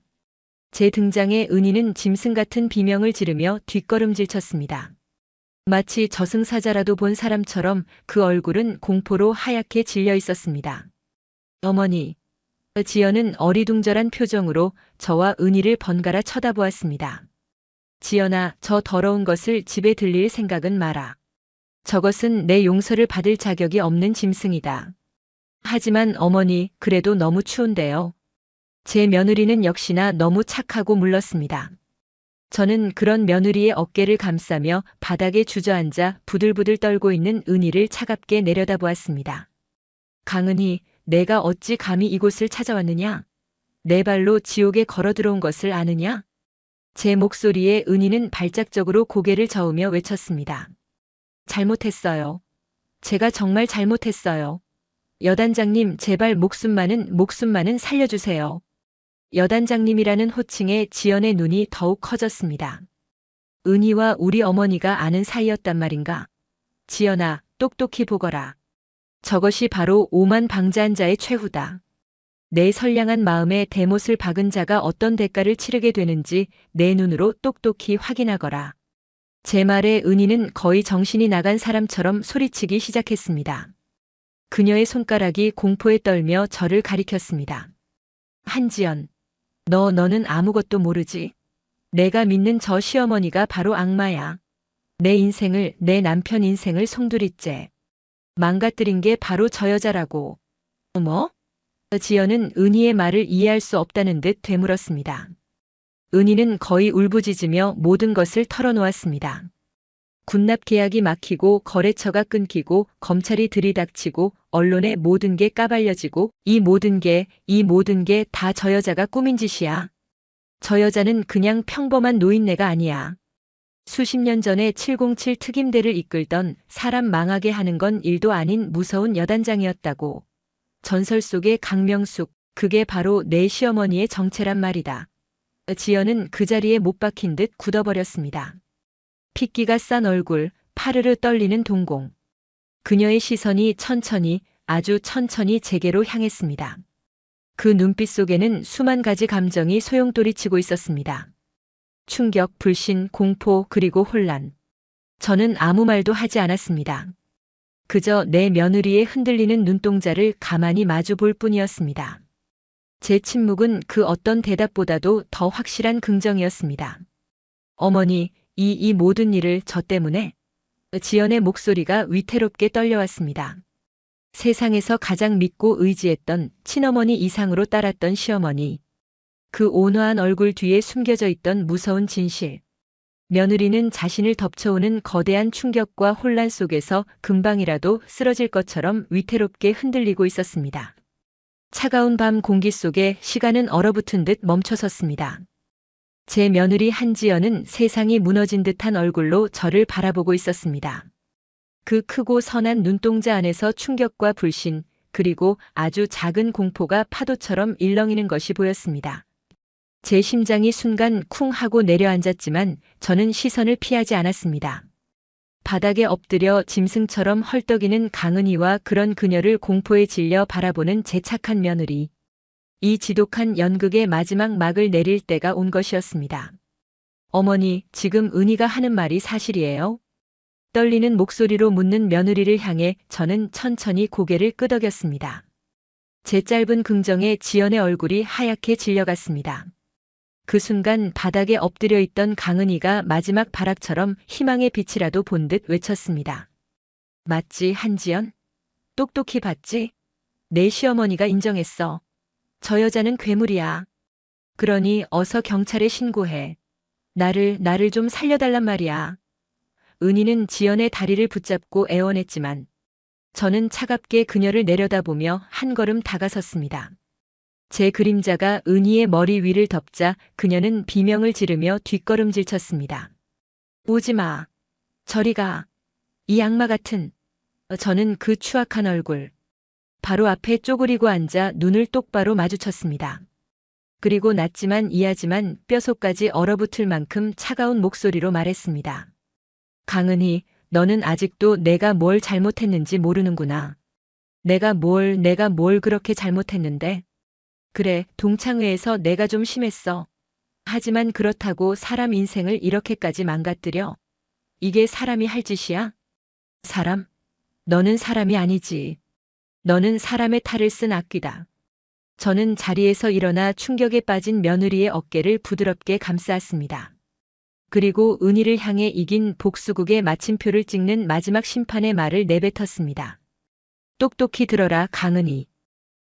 Speaker 2: 제 등장에 은희는 짐승 같은 비명을 지르며 뒷걸음질 쳤습니다. 마치 저승사자라도 본 사람처럼 그 얼굴은 공포로 하얗게 질려 있었습니다. 어머니. 지연은 어리둥절한 표정으로 저와 은희를 번갈아 쳐다보았습니다. 지연아, 저 더러운 것을 집에 들릴 생각은 마라. 저것은 내 용서를 받을 자격이 없는 짐승이다. 하지만 어머니, 그래도 너무 추운데요. 제 며느리는 역시나 너무 착하고 물렀습니다. 저는 그런 며느리의 어깨를 감싸며 바닥에 주저앉아 부들부들 떨고 있는 은희를 차갑게 내려다보았습니다. 강은희, 내가 어찌 감히 이곳을 찾아왔느냐? 내 발로 지옥에 걸어 들어온 것을 아느냐? 제 목소리에 은희는 발작적으로 고개를 저으며 외쳤습니다. 잘못했어요. 제가 정말 잘못했어요. 여단장님, 제발 목숨만은 살려주세요. 여단장님이라는 호칭에 지연의 눈이 더욱 커졌습니다. 은희와 우리 어머니가 아는 사이였단 말인가? 지연아, 똑똑히 보거라. 저것이 바로 오만 방자한 자의 최후다. 내 선량한 마음에 대못을 박은 자가 어떤 대가를 치르게 되는지 내 눈으로 똑똑히 확인하거라. 제 말에 은희는 거의 정신이 나간 사람처럼 소리치기 시작했습니다. 그녀의 손가락이 공포에 떨며 저를 가리켰습니다. 한지연, 너는 아무것도 모르지. 내가 믿는 저 시어머니가 바로 악마야. 내 남편 인생을 송두리째 망가뜨린 게 바로 저 여자라고. 뭐? 지연은 은희의 말을 이해할 수 없다는 듯 되물었습니다. 은희는 거의 울부짖으며 모든 것을 털어놓았습니다. 군납 계약이 막히고 거래처가 끊기고 검찰이 들이닥치고 언론에 모든 게 까발려지고 이 모든 게 다 저 여자가 꾸민 짓이야. 저 여자는 그냥 평범한 노인네가 아니야. 수십 년 전에 707 특임대를 이끌던 사람 망하게 하는 건 일도 아닌 무서운 여단장이었다고. 전설 속의 강명숙, 그게 바로 내 시어머니의 정체란 말이다. 지연은 그 자리에 못 박힌 듯 굳어버렸습니다. 핏기가 싼 얼굴, 파르르 떨리는 동공. 그녀의 시선이 천천히, 아주 천천히 제게로 향했습니다. 그 눈빛 속에는 수만 가지 감정이 소용돌이치고 있었습니다. 충격, 불신, 공포, 그리고 혼란. 저는 아무 말도 하지 않았습니다. 그저 내 며느리의 흔들리는 눈동자를 가만히 마주 볼 뿐이었습니다. 제 침묵은 그 어떤 대답보다도 더 확실한 긍정이었습니다. 어머니, 이 모든 일을 저 때문에? 지연의 목소리가 위태롭게 떨려왔습니다. 세상에서 가장 믿고 의지했던 친어머니 이상으로 따랐던 시어머니. 그 온화한 얼굴 뒤에 숨겨져 있던 무서운 진실. 며느리는 자신을 덮쳐오는 거대한 충격과 혼란 속에서 금방이라도 쓰러질 것처럼 위태롭게 흔들리고 있었습니다. 차가운 밤 공기 속에 시간은 얼어붙은 듯 멈춰섰습니다. 제 며느리 한지연은 세상이 무너진 듯한 얼굴로 저를 바라보고 있었습니다. 그 크고 선한 눈동자 안에서 충격과 불신, 그리고 아주 작은 공포가 파도처럼 일렁이는 것이 보였습니다. 제 심장이 순간 쿵 하고 내려앉았지만 저는 시선을 피하지 않았습니다. 바닥에 엎드려 짐승처럼 헐떡이는 강은희와 그런 그녀를 공포에 질려 바라보는 제 착한 며느리. 이 지독한 연극의 마지막 막을 내릴 때가 온 것이었습니다. 어머니, 지금 은희가 하는 말이 사실이에요? 떨리는 목소리로 묻는 며느리를 향해 저는 천천히 고개를 끄덕였습니다. 제 짧은 긍정에 지연의 얼굴이 하얗게 질려갔습니다. 그 순간 바닥에 엎드려 있던 강은희가 마지막 발악처럼 희망의 빛이라도 본 듯 외쳤습니다. 맞지, 한지연? 똑똑히 봤지? 내 시어머니가 인정했어. 저 여자는 괴물이야. 그러니 어서 경찰에 신고해. 나를 좀 살려달란 말이야. 은희는 지연의 다리를 붙잡고 애원했지만 저는 차갑게 그녀를 내려다보며 한 걸음 다가섰습니다. 제 그림자가 은희의 머리 위를 덮자 그녀는 비명을 지르며 뒷걸음질 쳤습니다. 오지 마. 저리 가. 이 악마 같은. 저는 그 추악한 얼굴. 바로 앞에 쪼그리고 앉아 눈을 똑바로 마주쳤습니다. 그리고 낮지만 이하지만 뼛속까지 얼어붙을 만큼 차가운 목소리로 말했습니다. 강은희, 너는 아직도 내가 뭘 잘못했는지 모르는구나. 내가 뭘 그렇게 잘못했는데? 그래, 동창회에서 내가 좀 심했어. 하지만 그렇다고 사람 인생을 이렇게까지 망가뜨려? 이게 사람이 할 짓이야? 사람? 너는 사람이 아니지. 너는 사람의 탈을 쓴 악귀다. 저는 자리에서 일어나 충격에 빠진 며느리의 어깨를 부드럽게 감싸았습니다. 그리고 은희를 향해 이긴 복수국의 마침표를 찍는 마지막 심판의 말을 내뱉었습니다. 똑똑히 들어라, 강은희.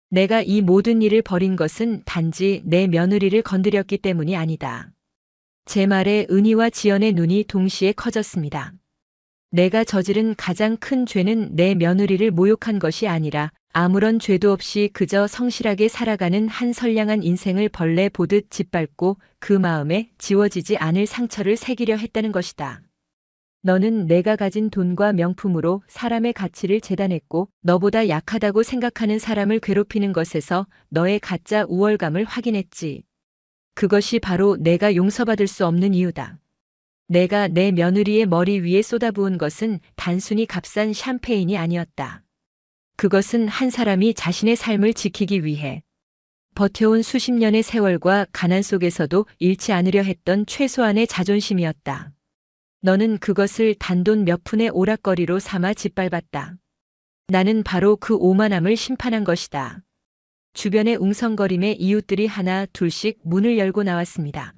Speaker 2: 내가 이 모든 일을 벌인 것은 단지 내 며느리를 건드렸기 때문이 아니다. 제 말에 은희와 지연의 눈이 동시에 커졌습니다. 내가 저지른 가장 큰 죄는 내 며느리를 모욕한 것이 아니라 아무런 죄도 없이 그저 성실하게 살아가는 한 선량한 인생을 벌레 보듯 짓밟고 그 마음에 지워지지 않을 상처를 새기려 했다는 것이다. 너는 내가 가진 돈과 명품으로 사람의 가치를 재단했고 너보다 약하다고 생각하는 사람을 괴롭히는 것에서 너의 가짜 우월감을 확인했지. 그것이 바로 내가 용서받을 수 없는 이유다. 내가 내 며느리의 머리 위에 쏟아부은 것은 단순히 값싼 샴페인이 아니었다. 그것은 한 사람이 자신의 삶을 지키기 위해 버텨온 수십 년의 세월과 가난 속에서도 잃지 않으려 했던 최소한의 자존심이었다. 너는 그것을 단돈 몇 푼의 오락거리로 삼아 짓밟았다. 나는 바로 그 오만함을 심판한 것이다. 주변의 웅성거림에 이웃들이 하나 둘씩 문을 열고 나왔습니다.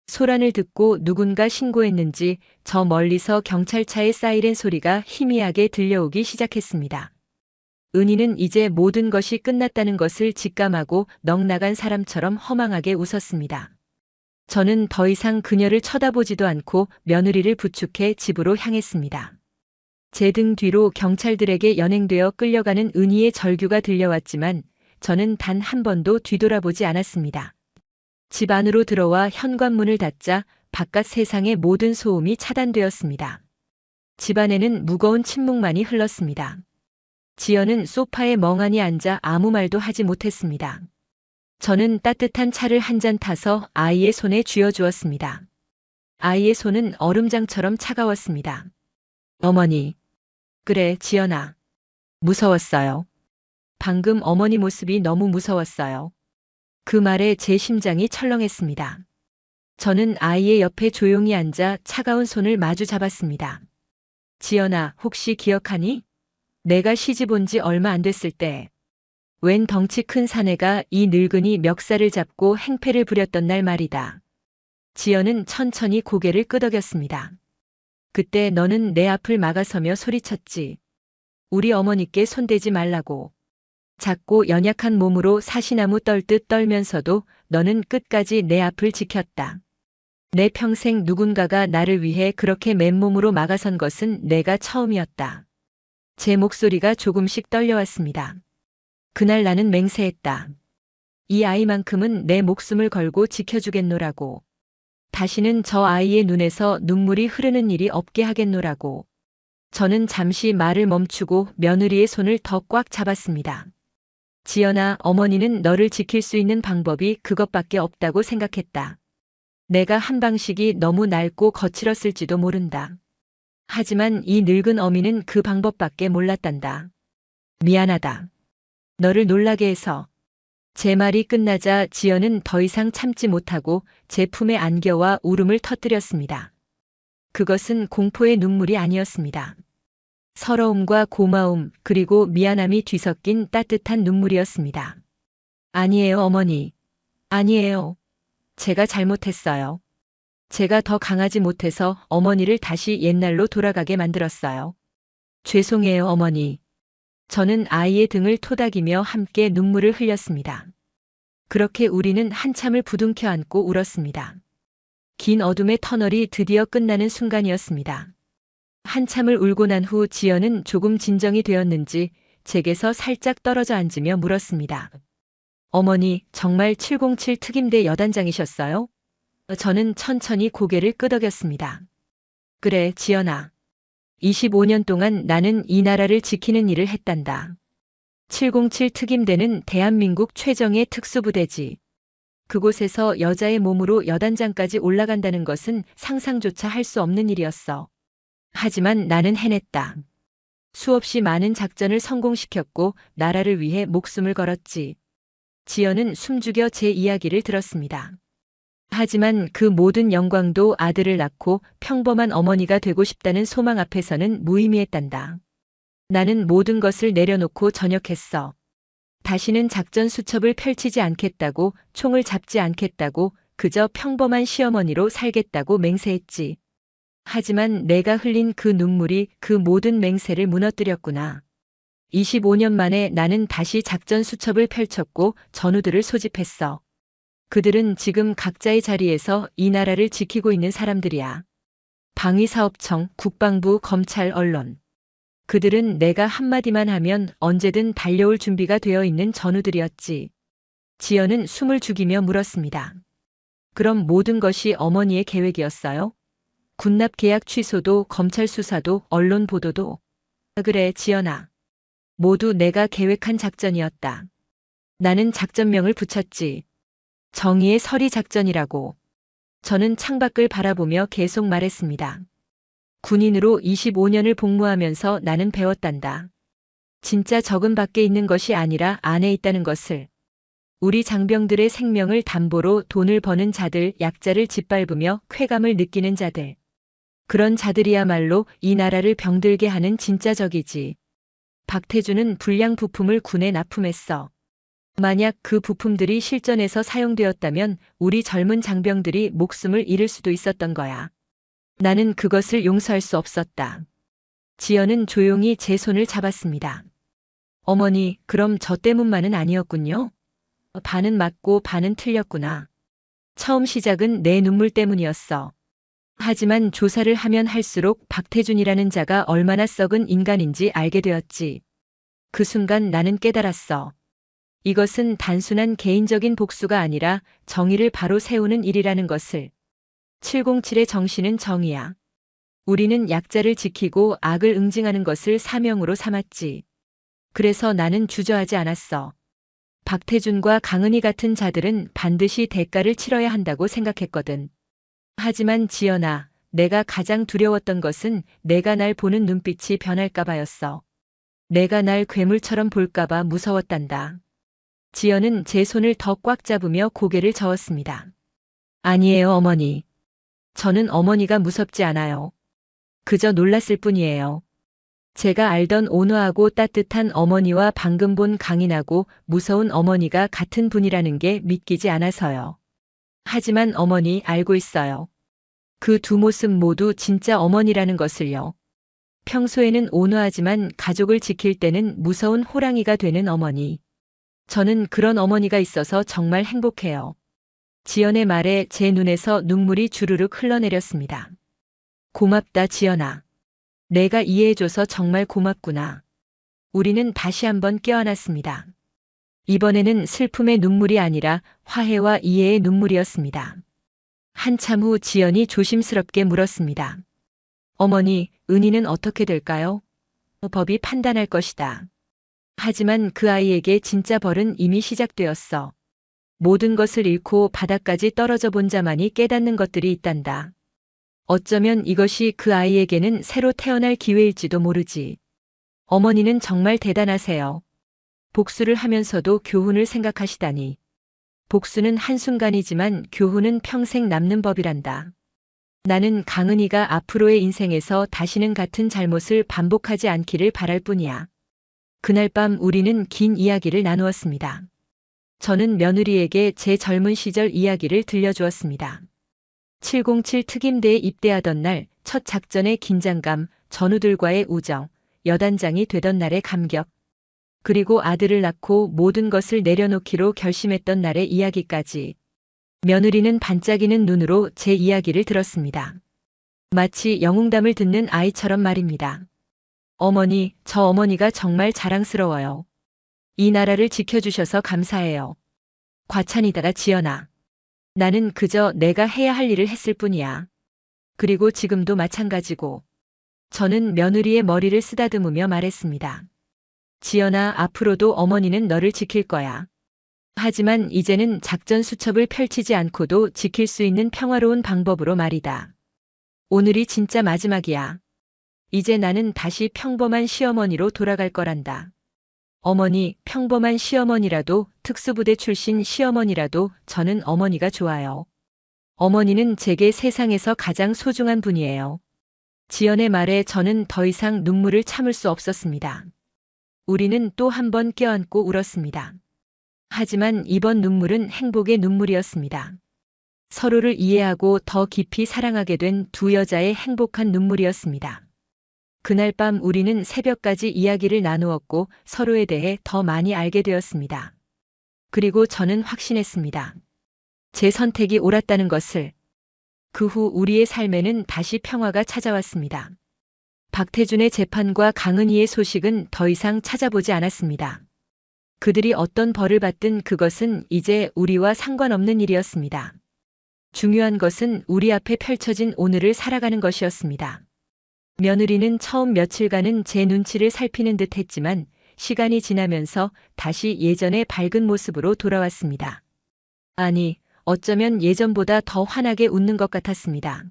Speaker 2: 소란을 듣고 누군가 신고했는지 저 멀리서 경찰차의 사이렌 소리가 희미하게 들려오기 시작했습니다. 은희는 이제 모든 것이 끝났다는 것을 직감하고 넋나간 사람처럼 허망하게 웃었습니다. 저는 더 이상 그녀를 쳐다보지도 않고 며느리를 부축해 집으로 향했습니다. 제 등 뒤로 경찰들에게 연행되어 끌려가는 은희의 절규가 들려왔지만 저는 단 한 번도 뒤돌아보지 않았습니다. 집 안으로 들어와 현관문을 닫자 바깥 세상의 모든 소음이 차단되었습니다. 집 안에는 무거운 침묵만이 흘렀습니다. 지연은 소파에 멍하니 앉아 아무 말도 하지 못했습니다. 저는 따뜻한 차를 한 잔 타서 아이의 손에 쥐어주었습니다. 아이의 손은 얼음장처럼 차가웠습니다. 어머니. 그래, 지연아. 무서웠어요. 방금 어머니 모습이 너무 무서웠어요. 그 말에 제 심장이 철렁했습니다. 저는 아이의 옆에 조용히 앉아 차가운 손을 마주 잡았습니다. 지연아, 혹시 기억하니? 내가 시집 온 지 얼마 안 됐을 때 웬 덩치 큰 사내가 이 늙은이 멱살을 잡고 행패를 부렸던 날 말이다. 지연은 천천히 고개를 끄덕였습니다. 그때 너는 내 앞을 막아서며 소리쳤지. 우리 어머니께 손대지 말라고. 작고 연약한 몸으로 사시나무 떨듯 떨면서도 너는 끝까지 내 앞을 지켰다. 내 평생 누군가가 나를 위해 그렇게 맨몸으로 막아선 것은 내가 처음이었다. 제 목소리가 조금씩 떨려왔습니다. 그날 나는 맹세했다. 이 아이만큼은 내 목숨을 걸고 지켜주겠노라고. 다시는 저 아이의 눈에서 눈물이 흐르는 일이 없게 하겠노라고. 저는 잠시 말을 멈추고 며느리의 손을 더 꽉 잡았습니다. 지연아, 어머니는 너를 지킬 수 있는 방법이 그것밖에 없다고 생각했다. 내가 한 방식이 너무 낡고 거칠었을지도 모른다. 하지만 이 늙은 어미는 그 방법밖에 몰랐단다. 미안하다. 너를 놀라게 해서. 제 말이 끝나자 지연은 더 이상 참지 못하고 제 품에 안겨와 울음을 터뜨렸습니다. 그것은 공포의 눈물이 아니었습니다. 서러움과 고마움 그리고 미안함이 뒤섞인 따뜻한 눈물이었습니다. 아니에요, 어머니. 아니에요. 제가 잘못했어요. 제가 더 강하지 못해서 어머니를 다시 옛날로 돌아가게 만들었어요. 죄송해요, 어머니. 저는 아이의 등을 토닥이며 함께 눈물을 흘렸습니다. 그렇게 우리는 한참을 부둥켜 안고 울었습니다. 긴 어둠의 터널이 드디어 끝나는 순간이었습니다. 한참을 울고 난 후 지연은 조금 진정이 되었는지 제게서 살짝 떨어져 앉으며 물었습니다. 어머니, 정말 707 특임대 여단장이셨어요? 저는 천천히 고개를 끄덕였습니다. 그래, 지연아. 25년 동안 나는 이 나라를 지키는 일을 했단다. 707 특임대는 대한민국 최정예 특수부대지. 그곳에서 여자의 몸으로 여단장까지 올라간다는 것은 상상조차 할 수 없는 일이었어. 하지만 나는 해냈다. 수없이 많은 작전을 성공시켰고 나라를 위해 목숨을 걸었지. 지연은 숨죽여 제 이야기를 들었습니다. 하지만 그 모든 영광도 아들을 낳고 평범한 어머니가 되고 싶다는 소망 앞에서는 무의미했단다. 나는 모든 것을 내려놓고 전역했어. 다시는 작전 수첩을 펼치지 않겠다고, 총을 잡지 않겠다고, 그저 평범한 시어머니로 살겠다고 맹세했지. 하지만 내가 흘린 그 눈물이 그 모든 맹세를 무너뜨렸구나. 25년 만에 나는 다시 작전 수첩을 펼쳤고 전우들을 소집했어. 그들은 지금 각자의 자리에서 이 나라를 지키고 있는 사람들이야. 방위사업청, 국방부, 검찰, 언론. 그들은 내가 한마디만 하면 언제든 달려올 준비가 되어 있는 전우들이었지. 지연은 숨을 죽이며 물었습니다. 그럼 모든 것이 어머니의 계획이었어요? 군납 계약 취소도 검찰 수사도 언론 보도도. 그래, 지연아. 모두 내가 계획한 작전이었다. 나는 작전명을 붙였지. 정의의 서리 작전이라고. 저는 창밖을 바라보며 계속 말했습니다. 군인으로 25년을 복무하면서 나는 배웠단다. 진짜 적은 밖에 있는 것이 아니라 안에 있다는 것을. 우리 장병들의 생명을 담보로 돈을 버는 자들, 약자를 짓밟으며 쾌감을 느끼는 자들. 그런 자들이야말로 이 나라를 병들게 하는 진짜 적이지. 박태준은 불량 부품을 군에 납품했어. 만약 그 부품들이 실전에서 사용되었다면 우리 젊은 장병들이 목숨을 잃을 수도 있었던 거야. 나는 그것을 용서할 수 없었다. 지연은 조용히 제 손을 잡았습니다. 어머니, 그럼 저 때문만은 아니었군요. 반은 맞고 반은 틀렸구나. 처음 시작은 내 눈물 때문이었어. 하지만 조사를 하면 할수록 박태준이라는 자가 얼마나 썩은 인간인지 알게 되었지. 그 순간 나는 깨달았어. 이것은 단순한 개인적인 복수가 아니라 정의를 바로 세우는 일이라는 것을. 707의 정신은 정의야. 우리는 약자를 지키고 악을 응징하는 것을 사명으로 삼았지. 그래서 나는 주저하지 않았어. 박태준과 강은희 같은 자들은 반드시 대가를 치러야 한다고 생각했거든. 하지만 지연아, 내가 가장 두려웠던 것은 내가 날 보는 눈빛이 변할까봐였어. 내가 날 괴물처럼 볼까봐 무서웠단다. 지연은 제 손을 더 꽉 잡으며 고개를 저었습니다. 아니에요, 어머니. 저는 어머니가 무섭지 않아요. 그저 놀랐을 뿐이에요. 제가 알던 온화하고 따뜻한 어머니와 방금 본 강인하고 무서운 어머니가 같은 분이라는 게 믿기지 않아서요. 하지만 어머니 알고 있어요. 그 두 모습 모두 진짜 어머니라는 것을요. 평소에는 온화하지만 가족을 지킬 때는 무서운 호랑이가 되는 어머니. 저는 그런 어머니가 있어서 정말 행복해요. 지연의 말에 제 눈에서 눈물이 주르륵 흘러내렸습니다. 고맙다, 지연아. 내가 이해해줘서 정말 고맙구나. 우리는 다시 한번 껴안았습니다. 이번에는 슬픔의 눈물이 아니라 화해와 이해의 눈물이었습니다. 한참 후 지연이 조심스럽게 물었습니다. 어머니, 은희는 어떻게 될까요? 법이 판단할 것이다. 하지만 그 아이에게 진짜 벌은 이미 시작되었어. 모든 것을 잃고 바닥까지 떨어져 본 자만이 깨닫는 것들이 있단다. 어쩌면 이것이 그 아이에게는 새로 태어날 기회일지도 모르지. 어머니는 정말 대단하세요. 복수를 하면서도 교훈을 생각하시다니. 복수는 한순간이지만 교훈은 평생 남는 법이란다. 나는 강은희가 앞으로의 인생에서 다시는 같은 잘못을 반복하지 않기를 바랄 뿐이야. 그날 밤 우리는 긴 이야기를 나누었습니다. 저는 며느리에게 제 젊은 시절 이야기를 들려주었습니다. 707 특임대에 입대하던 날 첫 작전의 긴장감, 전우들과의 우정, 여단장이 되던 날의 감격, 그리고 아들을 낳고 모든 것을 내려놓기로 결심했던 날의 이야기까지. 며느리는 반짝이는 눈으로 제 이야기를 들었습니다. 마치 영웅담을 듣는 아이처럼 말입니다. 어머니, 저 어머니가 정말 자랑스러워요. 이 나라를 지켜주셔서 감사해요. 과찬이다, 지연아. 나는 그저 내가 해야 할 일을 했을 뿐이야. 그리고 지금도 마찬가지고. 저는 며느리의 머리를 쓰다듬으며 말했습니다. 지연아, 앞으로도 어머니는 너를 지킬 거야. 하지만 이제는 작전 수첩을 펼치지 않고도 지킬 수 있는 평화로운 방법으로 말이다. 오늘이 진짜 마지막이야. 이제 나는 다시 평범한 시어머니로 돌아갈 거란다. 어머니, 평범한 시어머니라도 특수부대 출신 시어머니라도 저는 어머니가 좋아요. 어머니는 제게 세상에서 가장 소중한 분이에요. 지연의 말에 저는 더 이상 눈물을 참을 수 없었습니다. 우리는 또 한 번 껴안고 울었습니다. 하지만 이번 눈물은 행복의 눈물이었습니다. 서로를 이해하고 더 깊이 사랑하게 된 두 여자의 행복한 눈물이었습니다. 그날 밤 우리는 새벽까지 이야기를 나누었고 서로에 대해 더 많이 알게 되었습니다. 그리고 저는 확신했습니다. 제 선택이 옳았다는 것을. 그 후 우리의 삶에는 다시 평화가 찾아왔습니다. 박태준의 재판과 강은희의 소식은 더 이상 찾아보지 않았습니다. 그들이 어떤 벌을 받든 그것은 이제 우리와 상관없는 일이었습니다. 중요한 것은 우리 앞에 펼쳐진 오늘을 살아가는 것이었습니다. 며느리는 처음 며칠간은 제 눈치를 살피는 듯 했지만 시간이 지나면서 다시 예전의 밝은 모습으로 돌아왔습니다. 아니, 어쩌면 예전보다 더 환하게 웃는 것 같았습니다.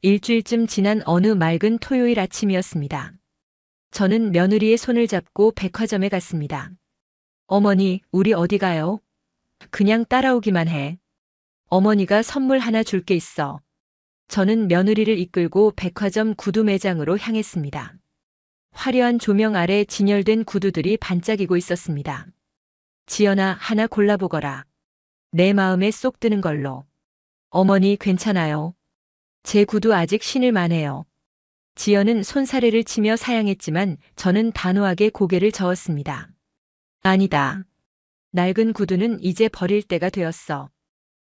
Speaker 2: 일주일쯤 지난 어느 맑은 토요일 아침이었습니다. 저는 며느리의 손을 잡고 백화점에 갔습니다. 어머니, 우리 어디 가요? 그냥 따라오기만 해. 어머니가 선물 하나 줄 게 있어. 저는 며느리를 이끌고 백화점 구두 매장으로 향했습니다. 화려한 조명 아래 진열된 구두들이 반짝이고 있었습니다. 지연아, 하나 골라보거라. 내 마음에 쏙 드는 걸로. 어머니, 괜찮아요. 제 구두 아직 신을 만해요. 지연은 손사래를 치며 사양했지만 저는 단호하게 고개를 저었습니다. 아니다. 낡은 구두는 이제 버릴 때가 되었어.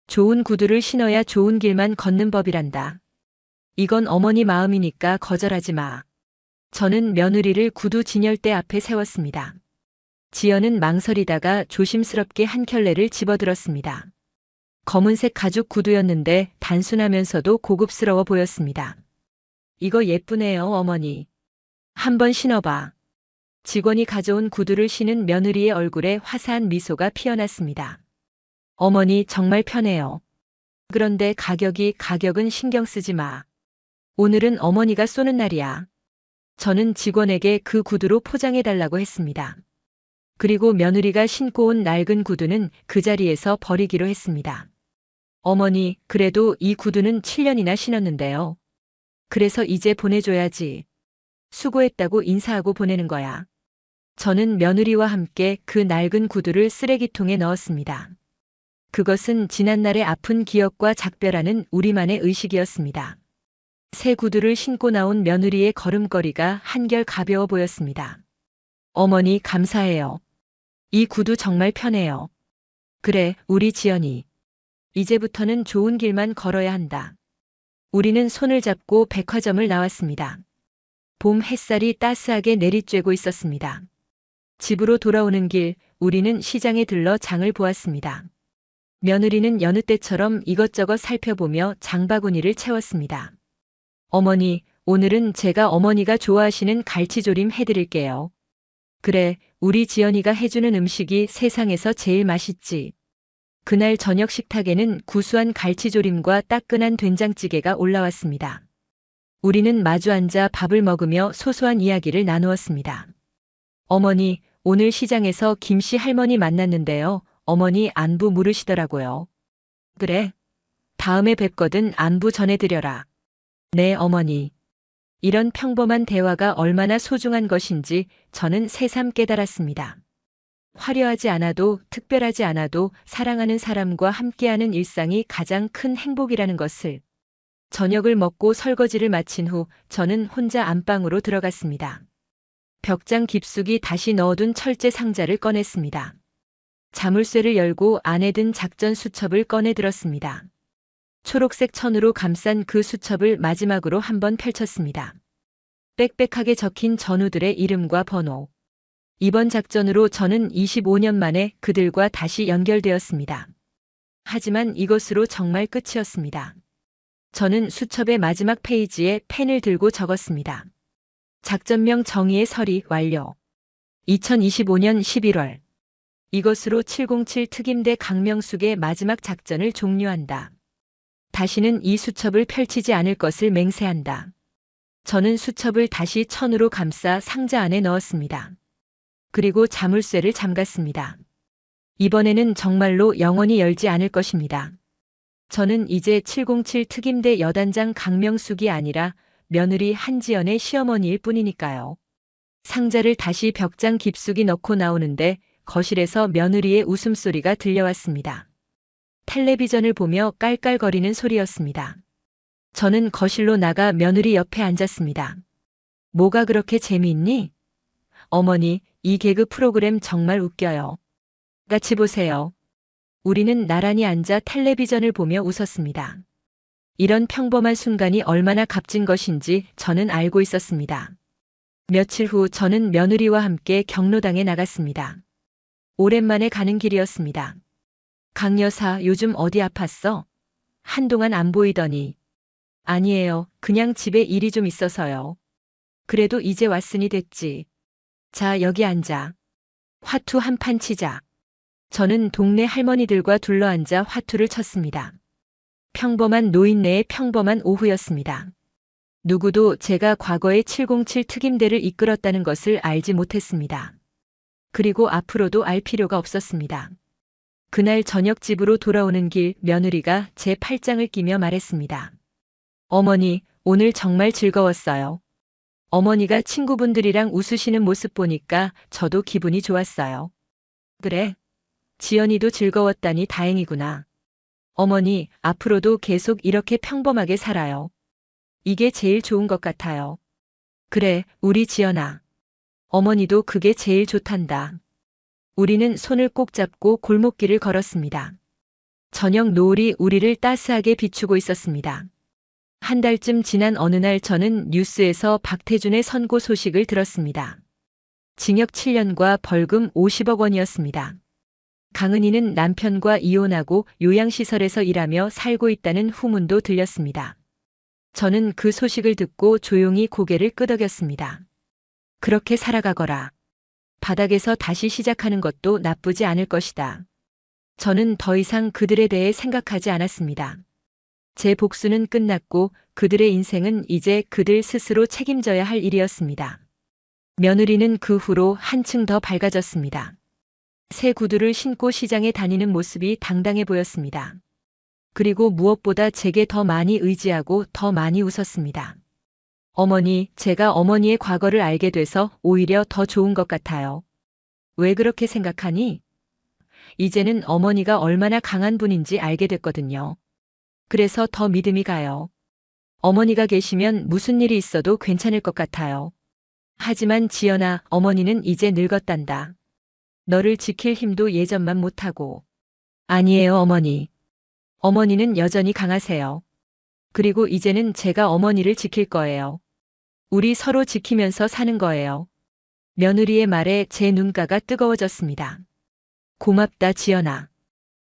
Speaker 2: 좋은 구두를 신어야 좋은 길만 걷는 법이란다. 이건 어머니 마음이니까 거절하지 마. 저는 며느리를 구두 진열대 앞에 세웠습니다. 지연은 망설이다가 조심스럽게 한 켤레를 집어들었습니다. 검은색 가죽 구두였는데 단순하면서도 고급스러워 보였습니다. 이거 예쁘네요, 어머니. 한번 신어봐. 직원이 가져온 구두를 신은 며느리의 얼굴에 화사한 미소가 피어났습니다. 어머니, 정말 편해요. 그런데 가격은 신경 쓰지 마. 오늘은 어머니가 쏘는 날이야. 저는 직원에게 그 구두로 포장해달라고 했습니다. 그리고 며느리가 신고 온 낡은 구두는 그 자리에서 버리기로 했습니다. 어머니, 그래도 이 구두는 7년이나 신었는데요. 그래서 이제 보내줘야지. 수고했다고 인사하고 보내는 거야. 저는 며느리와 함께 그 낡은 구두를 쓰레기통에 넣었습니다. 그것은 지난날의 아픈 기억과 작별하는 우리만의 의식이었습니다. 새 구두를 신고 나온 며느리의 걸음걸이가 한결 가벼워 보였습니다. 어머니, 감사해요. 이 구두 정말 편해요. 그래, 우리 지연이. 이제부터는 좋은 길만 걸어야 한다. 우리는 손을 잡고 백화점을 나왔습니다. 봄 햇살이 따스하게 내리쬐고 있었습니다. 집으로 돌아오는 길, 우리는 시장에 들러 장을 보았습니다. 며느리는 여느 때처럼 이것저것 살펴보며 장바구니를 채웠습니다. 어머니, 오늘은 제가 어머니가 좋아하시는 갈치조림 해드릴게요. 그래, 우리 지연이가 해주는 음식이 세상에서 제일 맛있지. 그날 저녁 식탁에는 구수한 갈치조림과 따끈한 된장찌개가 올라왔습니다. 우리는 마주 앉아 밥을 먹으며 소소한 이야기를 나누었습니다. 어머니, 오늘 시장에서 김씨 할머니 만났는데요. 어머니 안부 물으시더라고요. 그래. 다음에 뵙거든 안부 전해드려라. 네, 어머니. 이런 평범한 대화가 얼마나 소중한 것인지 저는 새삼 깨달았습니다. 화려하지 않아도 특별하지 않아도 사랑하는 사람과 함께하는 일상이 가장 큰 행복이라는 것을. 저녁을 먹고 설거지를 마친 후 저는 혼자 안방으로 들어갔습니다. 벽장 깊숙이 다시 넣어둔 철제 상자를 꺼냈습니다. 자물쇠를 열고 안에 든 작전 수첩을 꺼내 들었습니다. 초록색 천으로 감싼 그 수첩을 마지막으로 한번 펼쳤습니다. 빽빽하게 적힌 전우들의 이름과 번호. 이번 작전으로 저는 25년 만에 그들과 다시 연결되었습니다. 하지만 이것으로 정말 끝이었습니다. 저는 수첩의 마지막 페이지에 펜을 들고 적었습니다. 작전명 정의의 서리 완료. 2025년 11월. 이것으로 707 특임대 강명숙의 마지막 작전을 종료한다. 다시는 이 수첩을 펼치지 않을 것을 맹세한다. 저는 수첩을 다시 천으로 감싸 상자 안에 넣었습니다. 그리고 자물쇠를 잠갔습니다. 이번에는 정말로 영원히 열지 않을 것입니다. 저는 이제 707 특임대 여단장 강명숙이 아니라 며느리 한지연의 시어머니일 뿐이니까요. 상자를 다시 벽장 깊숙이 넣고 나오는데 거실에서 며느리의 웃음소리가 들려왔습니다. 텔레비전을 보며 깔깔거리는 소리였습니다. 저는 거실로 나가 며느리 옆에 앉았습니다. 뭐가 그렇게 재미있니? 어머니, 이 개그 프로그램 정말 웃겨요. 같이 보세요. 우리는 나란히 앉아 텔레비전을 보며 웃었습니다. 이런 평범한 순간이 얼마나 값진 것인지 저는 알고 있었습니다. 며칠 후 저는 며느리와 함께 경로당에 나갔습니다. 오랜만에 가는 길이었습니다. 강 여사, 요즘 어디 아팠어? 한동안 안 보이더니. 아니에요. 그냥 집에 일이 좀 있어서요. 그래도 이제 왔으니 됐지. 자, 여기 앉아. 화투 한 판 치자. 저는 동네 할머니들과 둘러앉아 화투를 쳤습니다. 평범한 노인네의 평범한 오후였습니다. 누구도 제가 과거에 707 특임대를 이끌었다는 것을 알지 못했습니다. 그리고 앞으로도 알 필요가 없었습니다. 그날 저녁 집으로 돌아오는 길 며느리가 제 팔짱을 끼며 말했습니다. 어머니, 오늘 정말 즐거웠어요. 어머니가 친구분들이랑 웃으시는 모습 보니까 저도 기분이 좋았어요. 그래? 지연이도 즐거웠다니 다행이구나. 어머니, 앞으로도 계속 이렇게 평범하게 살아요. 이게 제일 좋은 것 같아요. 그래, 우리 지연아. 어머니도 그게 제일 좋단다. 우리는 손을 꼭 잡고 골목길을 걸었습니다. 저녁 노을이 우리를 따스하게 비추고 있었습니다. 한 달쯤 지난 어느 날 저는 뉴스에서 박태준의 선고 소식을 들었습니다. 징역 7년과 벌금 50억 원이었습니다. 강은희는 남편과 이혼하고 요양시설에서 일하며 살고 있다는 후문도 들렸습니다. 저는 그 소식을 듣고 조용히 고개를 끄덕였습니다. 그렇게 살아가거라. 바닥에서 다시 시작하는 것도 나쁘지 않을 것이다. 저는 더 이상 그들에 대해 생각하지 않았습니다. 제 복수는 끝났고 그들의 인생은 이제 그들 스스로 책임져야 할 일이었습니다. 며느리는 그 후로 한층 더 밝아졌습니다. 새 구두를 신고 시장에 다니는 모습이 당당해 보였습니다. 그리고 무엇보다 제게 더 많이 의지하고 더 많이 웃었습니다. 어머니, 제가 어머니의 과거를 알게 돼서 오히려 더 좋은 것 같아요. 왜 그렇게 생각하니? 이제는 어머니가 얼마나 강한 분인지 알게 됐거든요. 그래서 더 믿음이 가요. 어머니가 계시면 무슨 일이 있어도 괜찮을 것 같아요. 하지만 지연아, 어머니는 이제 늙었단다. 너를 지킬 힘도 예전만 못하고. 아니에요, 어머니. 어머니는 여전히 강하세요. 그리고 이제는 제가 어머니를 지킬 거예요. 우리 서로 지키면서 사는 거예요. 며느리의 말에 제 눈가가 뜨거워졌습니다. 고맙다, 지연아.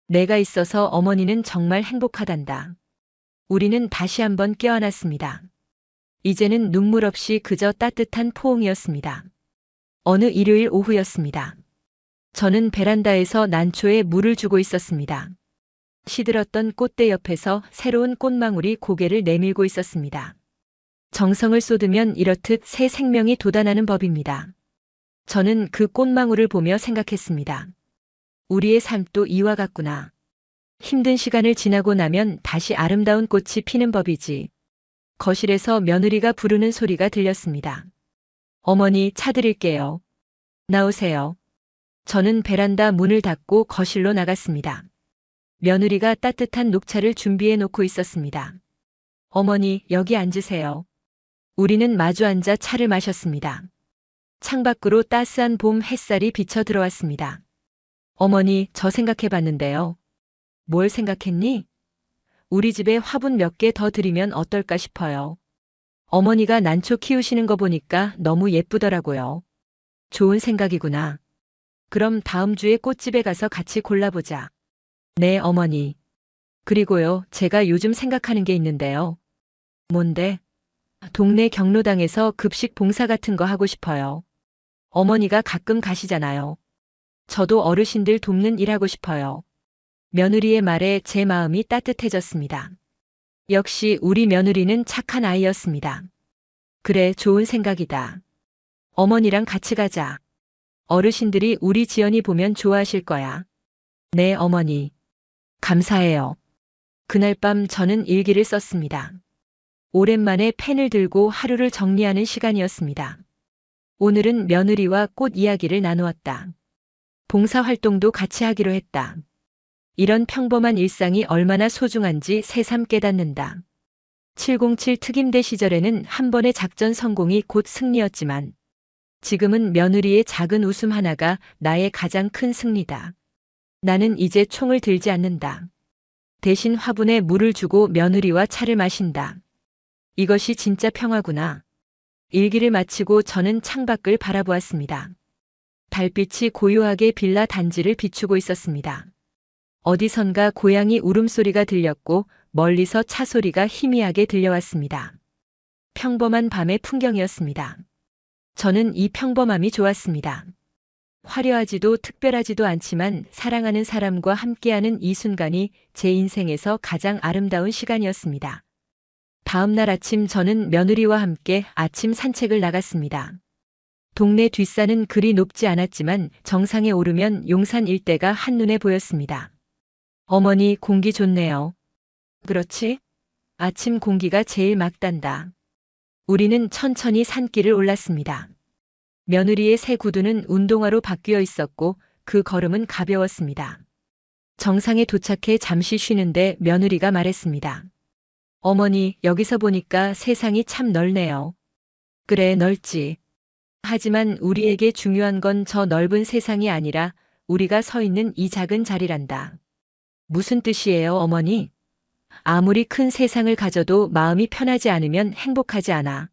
Speaker 2: 내가 있어서 어머니는 정말 행복하단다. 우리는 다시 한번 껴안았습니다. 이제는 눈물 없이 그저 따뜻한 포옹이었습니다. 어느 일요일 오후였습니다. 저는 베란다에서 난초에 물을 주고 있었습니다. 시들었던 꽃대 옆에서 새로운 꽃망울이 고개를 내밀고 있었습니다. 정성을 쏟으면 이렇듯 새 생명이 돋아나는 법입니다. 저는 그 꽃망울을 보며 생각했습니다. 우리의 삶도 이와 같구나. 힘든 시간을 지나고 나면 다시 아름다운 꽃이 피는 법이지. 거실에서 며느리가 부르는 소리가 들렸습니다. 어머니, 차 드릴게요. 나오세요. 저는 베란다 문을 닫고 거실로 나갔습니다. 며느리가 따뜻한 녹차를 준비해 놓고 있었습니다. 어머니, 여기 앉으세요. 우리는 마주 앉아 차를 마셨습니다. 창밖으로 따스한 봄 햇살이 비쳐 들어왔습니다. 어머니, 저 생각해 봤는데요. 뭘 생각했니? 우리 집에 화분 몇 개 더 드리면 어떨까 싶어요. 어머니가 난초 키우시는 거 보니까 너무 예쁘더라고요. 좋은 생각이구나. 그럼 다음 주에 꽃집에 가서 같이 골라보자. 네, 어머니. 그리고요, 제가 요즘 생각하는 게 있는데요. 뭔데? 동네 경로당에서 급식 봉사 같은 거 하고 싶어요. 어머니가 가끔 가시잖아요. 저도 어르신들 돕는 일 하고 싶어요. 며느리의 말에 제 마음이 따뜻해졌습니다. 역시 우리 며느리는 착한 아이였습니다. 그래, 좋은 생각이다. 어머니랑 같이 가자. 어르신들이 우리 지연이 보면 좋아하실 거야. 네, 어머니. 감사해요. 그날 밤 저는 일기를 썼습니다. 오랜만에 펜을 들고 하루를 정리하는 시간이었습니다. 오늘은 며느리와 꽃 이야기를 나누었다. 봉사활동도 같이 하기로 했다. 이런 평범한 일상이 얼마나 소중한지 새삼 깨닫는다. 707 특임대 시절에는 한 번의 작전 성공이 곧 승리였지만 지금은 며느리의 작은 웃음 하나가 나의 가장 큰 승리다. 나는 이제 총을 들지 않는다. 대신 화분에 물을 주고 며느리와 차를 마신다. 이것이 진짜 평화구나. 일기를 마치고 저는 창밖을 바라보았습니다. 달빛이 고요하게 빌라 단지를 비추고 있었습니다. 어디선가 고양이 울음소리가 들렸고 멀리서 차 소리가 희미하게 들려왔습니다. 평범한 밤의 풍경이었습니다. 저는 이 평범함이 좋았습니다. 화려하지도 특별하지도 않지만 사랑하는 사람과 함께하는 이 순간이 제 인생에서 가장 아름다운 시간이었습니다. 다음 날 아침 저는 며느리와 함께 아침 산책을 나갔습니다. 동네 뒷산은 그리 높지 않았지만 정상에 오르면 용산 일대가 한눈에 보였습니다. 어머니, 공기 좋네요. 그렇지? 아침 공기가 제일 막단다. 우리는 천천히 산길을 올랐습니다. 며느리의 새 구두는 운동화로 바뀌어 있었고 그 걸음은 가벼웠습니다. 정상에 도착해 잠시 쉬는데 며느리가 말했습니다. 어머니, 여기서 보니까 세상이 참 넓네요. 그래, 넓지. 하지만 우리에게 중요한 건 저 넓은 세상이 아니라 우리가 서 있는 이 작은 자리란다. 무슨 뜻이에요, 어머니? 아무리 큰 세상을 가져도 마음이 편하지 않으면 행복하지 않아.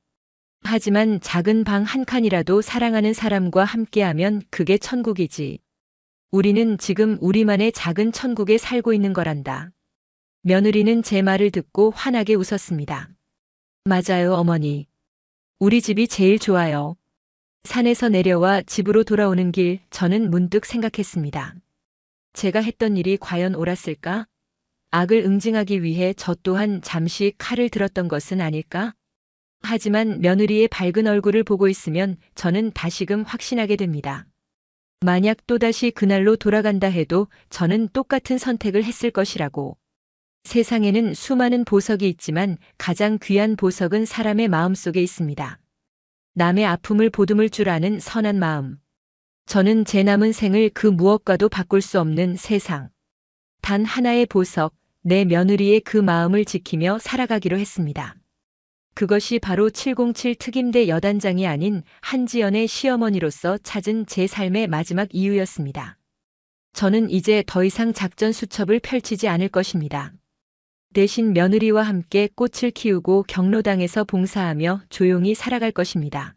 Speaker 2: 하지만 작은 방 한 칸이라도 사랑하는 사람과 함께하면 그게 천국이지. 우리는 지금 우리만의 작은 천국에 살고 있는 거란다. 며느리는 제 말을 듣고 환하게 웃었습니다. 맞아요, 어머니. 우리 집이 제일 좋아요. 산에서 내려와 집으로 돌아오는 길 저는 문득 생각했습니다. 제가 했던 일이 과연 옳았을까? 악을 응징하기 위해 저 또한 잠시 칼을 들었던 것은 아닐까? 하지만 며느리의 밝은 얼굴을 보고 있으면 저는 다시금 확신하게 됩니다. 만약 또다시 그날로 돌아간다 해도 저는 똑같은 선택을 했을 것이라고. 세상에는 수많은 보석이 있지만 가장 귀한 보석은 사람의 마음속에 있습니다. 남의 아픔을 보듬을 줄 아는 선한 마음. 저는 제 남은 생을 그 무엇과도 바꿀 수 없는 세상. 단 하나의 보석, 내 며느리의 그 마음을 지키며 살아가기로 했습니다. 그것이 바로 707 특임대 여단장이 아닌 한지연의 시어머니로서 찾은 제 삶의 마지막 이유였습니다. 저는 이제 더 이상 작전 수첩을 펼치지 않을 것입니다. 대신 며느리와 함께 꽃을 키우고 경로당에서 봉사하며 조용히 살아갈 것입니다.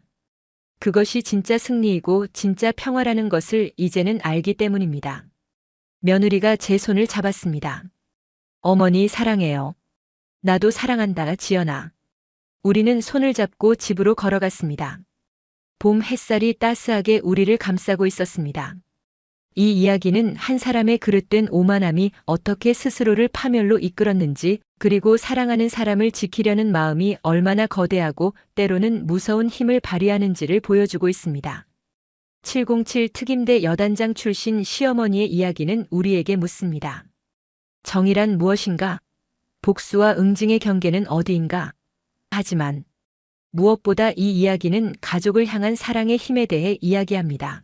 Speaker 2: 그것이 진짜 승리이고 진짜 평화라는 것을 이제는 알기 때문입니다. 며느리가 제 손을 잡았습니다. 어머니 사랑해요. 나도 사랑한다, 지연아. 우리는 손을 잡고 집으로 걸어갔습니다. 봄 햇살이 따스하게 우리를 감싸고 있었습니다. 이 이야기는 한 사람의 그릇된 오만함이 어떻게 스스로를 파멸로 이끌었는지, 그리고 사랑하는 사람을 지키려는 마음이 얼마나 거대하고 때로는 무서운 힘을 발휘하는지를 보여주고 있습니다. 707 특임대 여단장 출신 시어머니의 이야기는 우리에게 묻습니다. 정의란 무엇인가? 복수와 응징의 경계는 어디인가? 하지만 무엇보다 이 이야기는 가족을 향한 사랑의 힘에 대해 이야기합니다.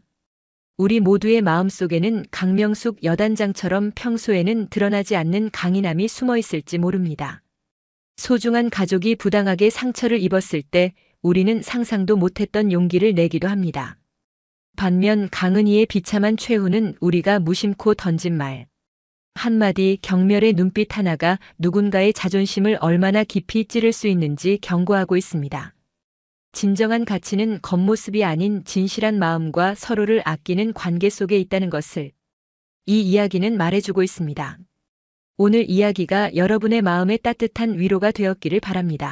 Speaker 2: 우리 모두의 마음속에는 강명숙 여단장처럼 평소에는 드러나지 않는 강인함이 숨어 있을지 모릅니다. 소중한 가족이 부당하게 상처를 입었을 때 우리는 상상도 못했던 용기를 내기도 합니다. 반면 강은희의 비참한 최후는 우리가 무심코 던진 말 한마디, 경멸의 눈빛 하나가 누군가의 자존심을 얼마나 깊이 찌를 수 있는지 경고하고 있습니다. 진정한 가치는 겉모습이 아닌 진실한 마음과 서로를 아끼는 관계 속에 있다는 것을 이 이야기는 말해주고 있습니다. 오늘 이야기가 여러분의 마음에 따뜻한 위로가 되었기를 바랍니다.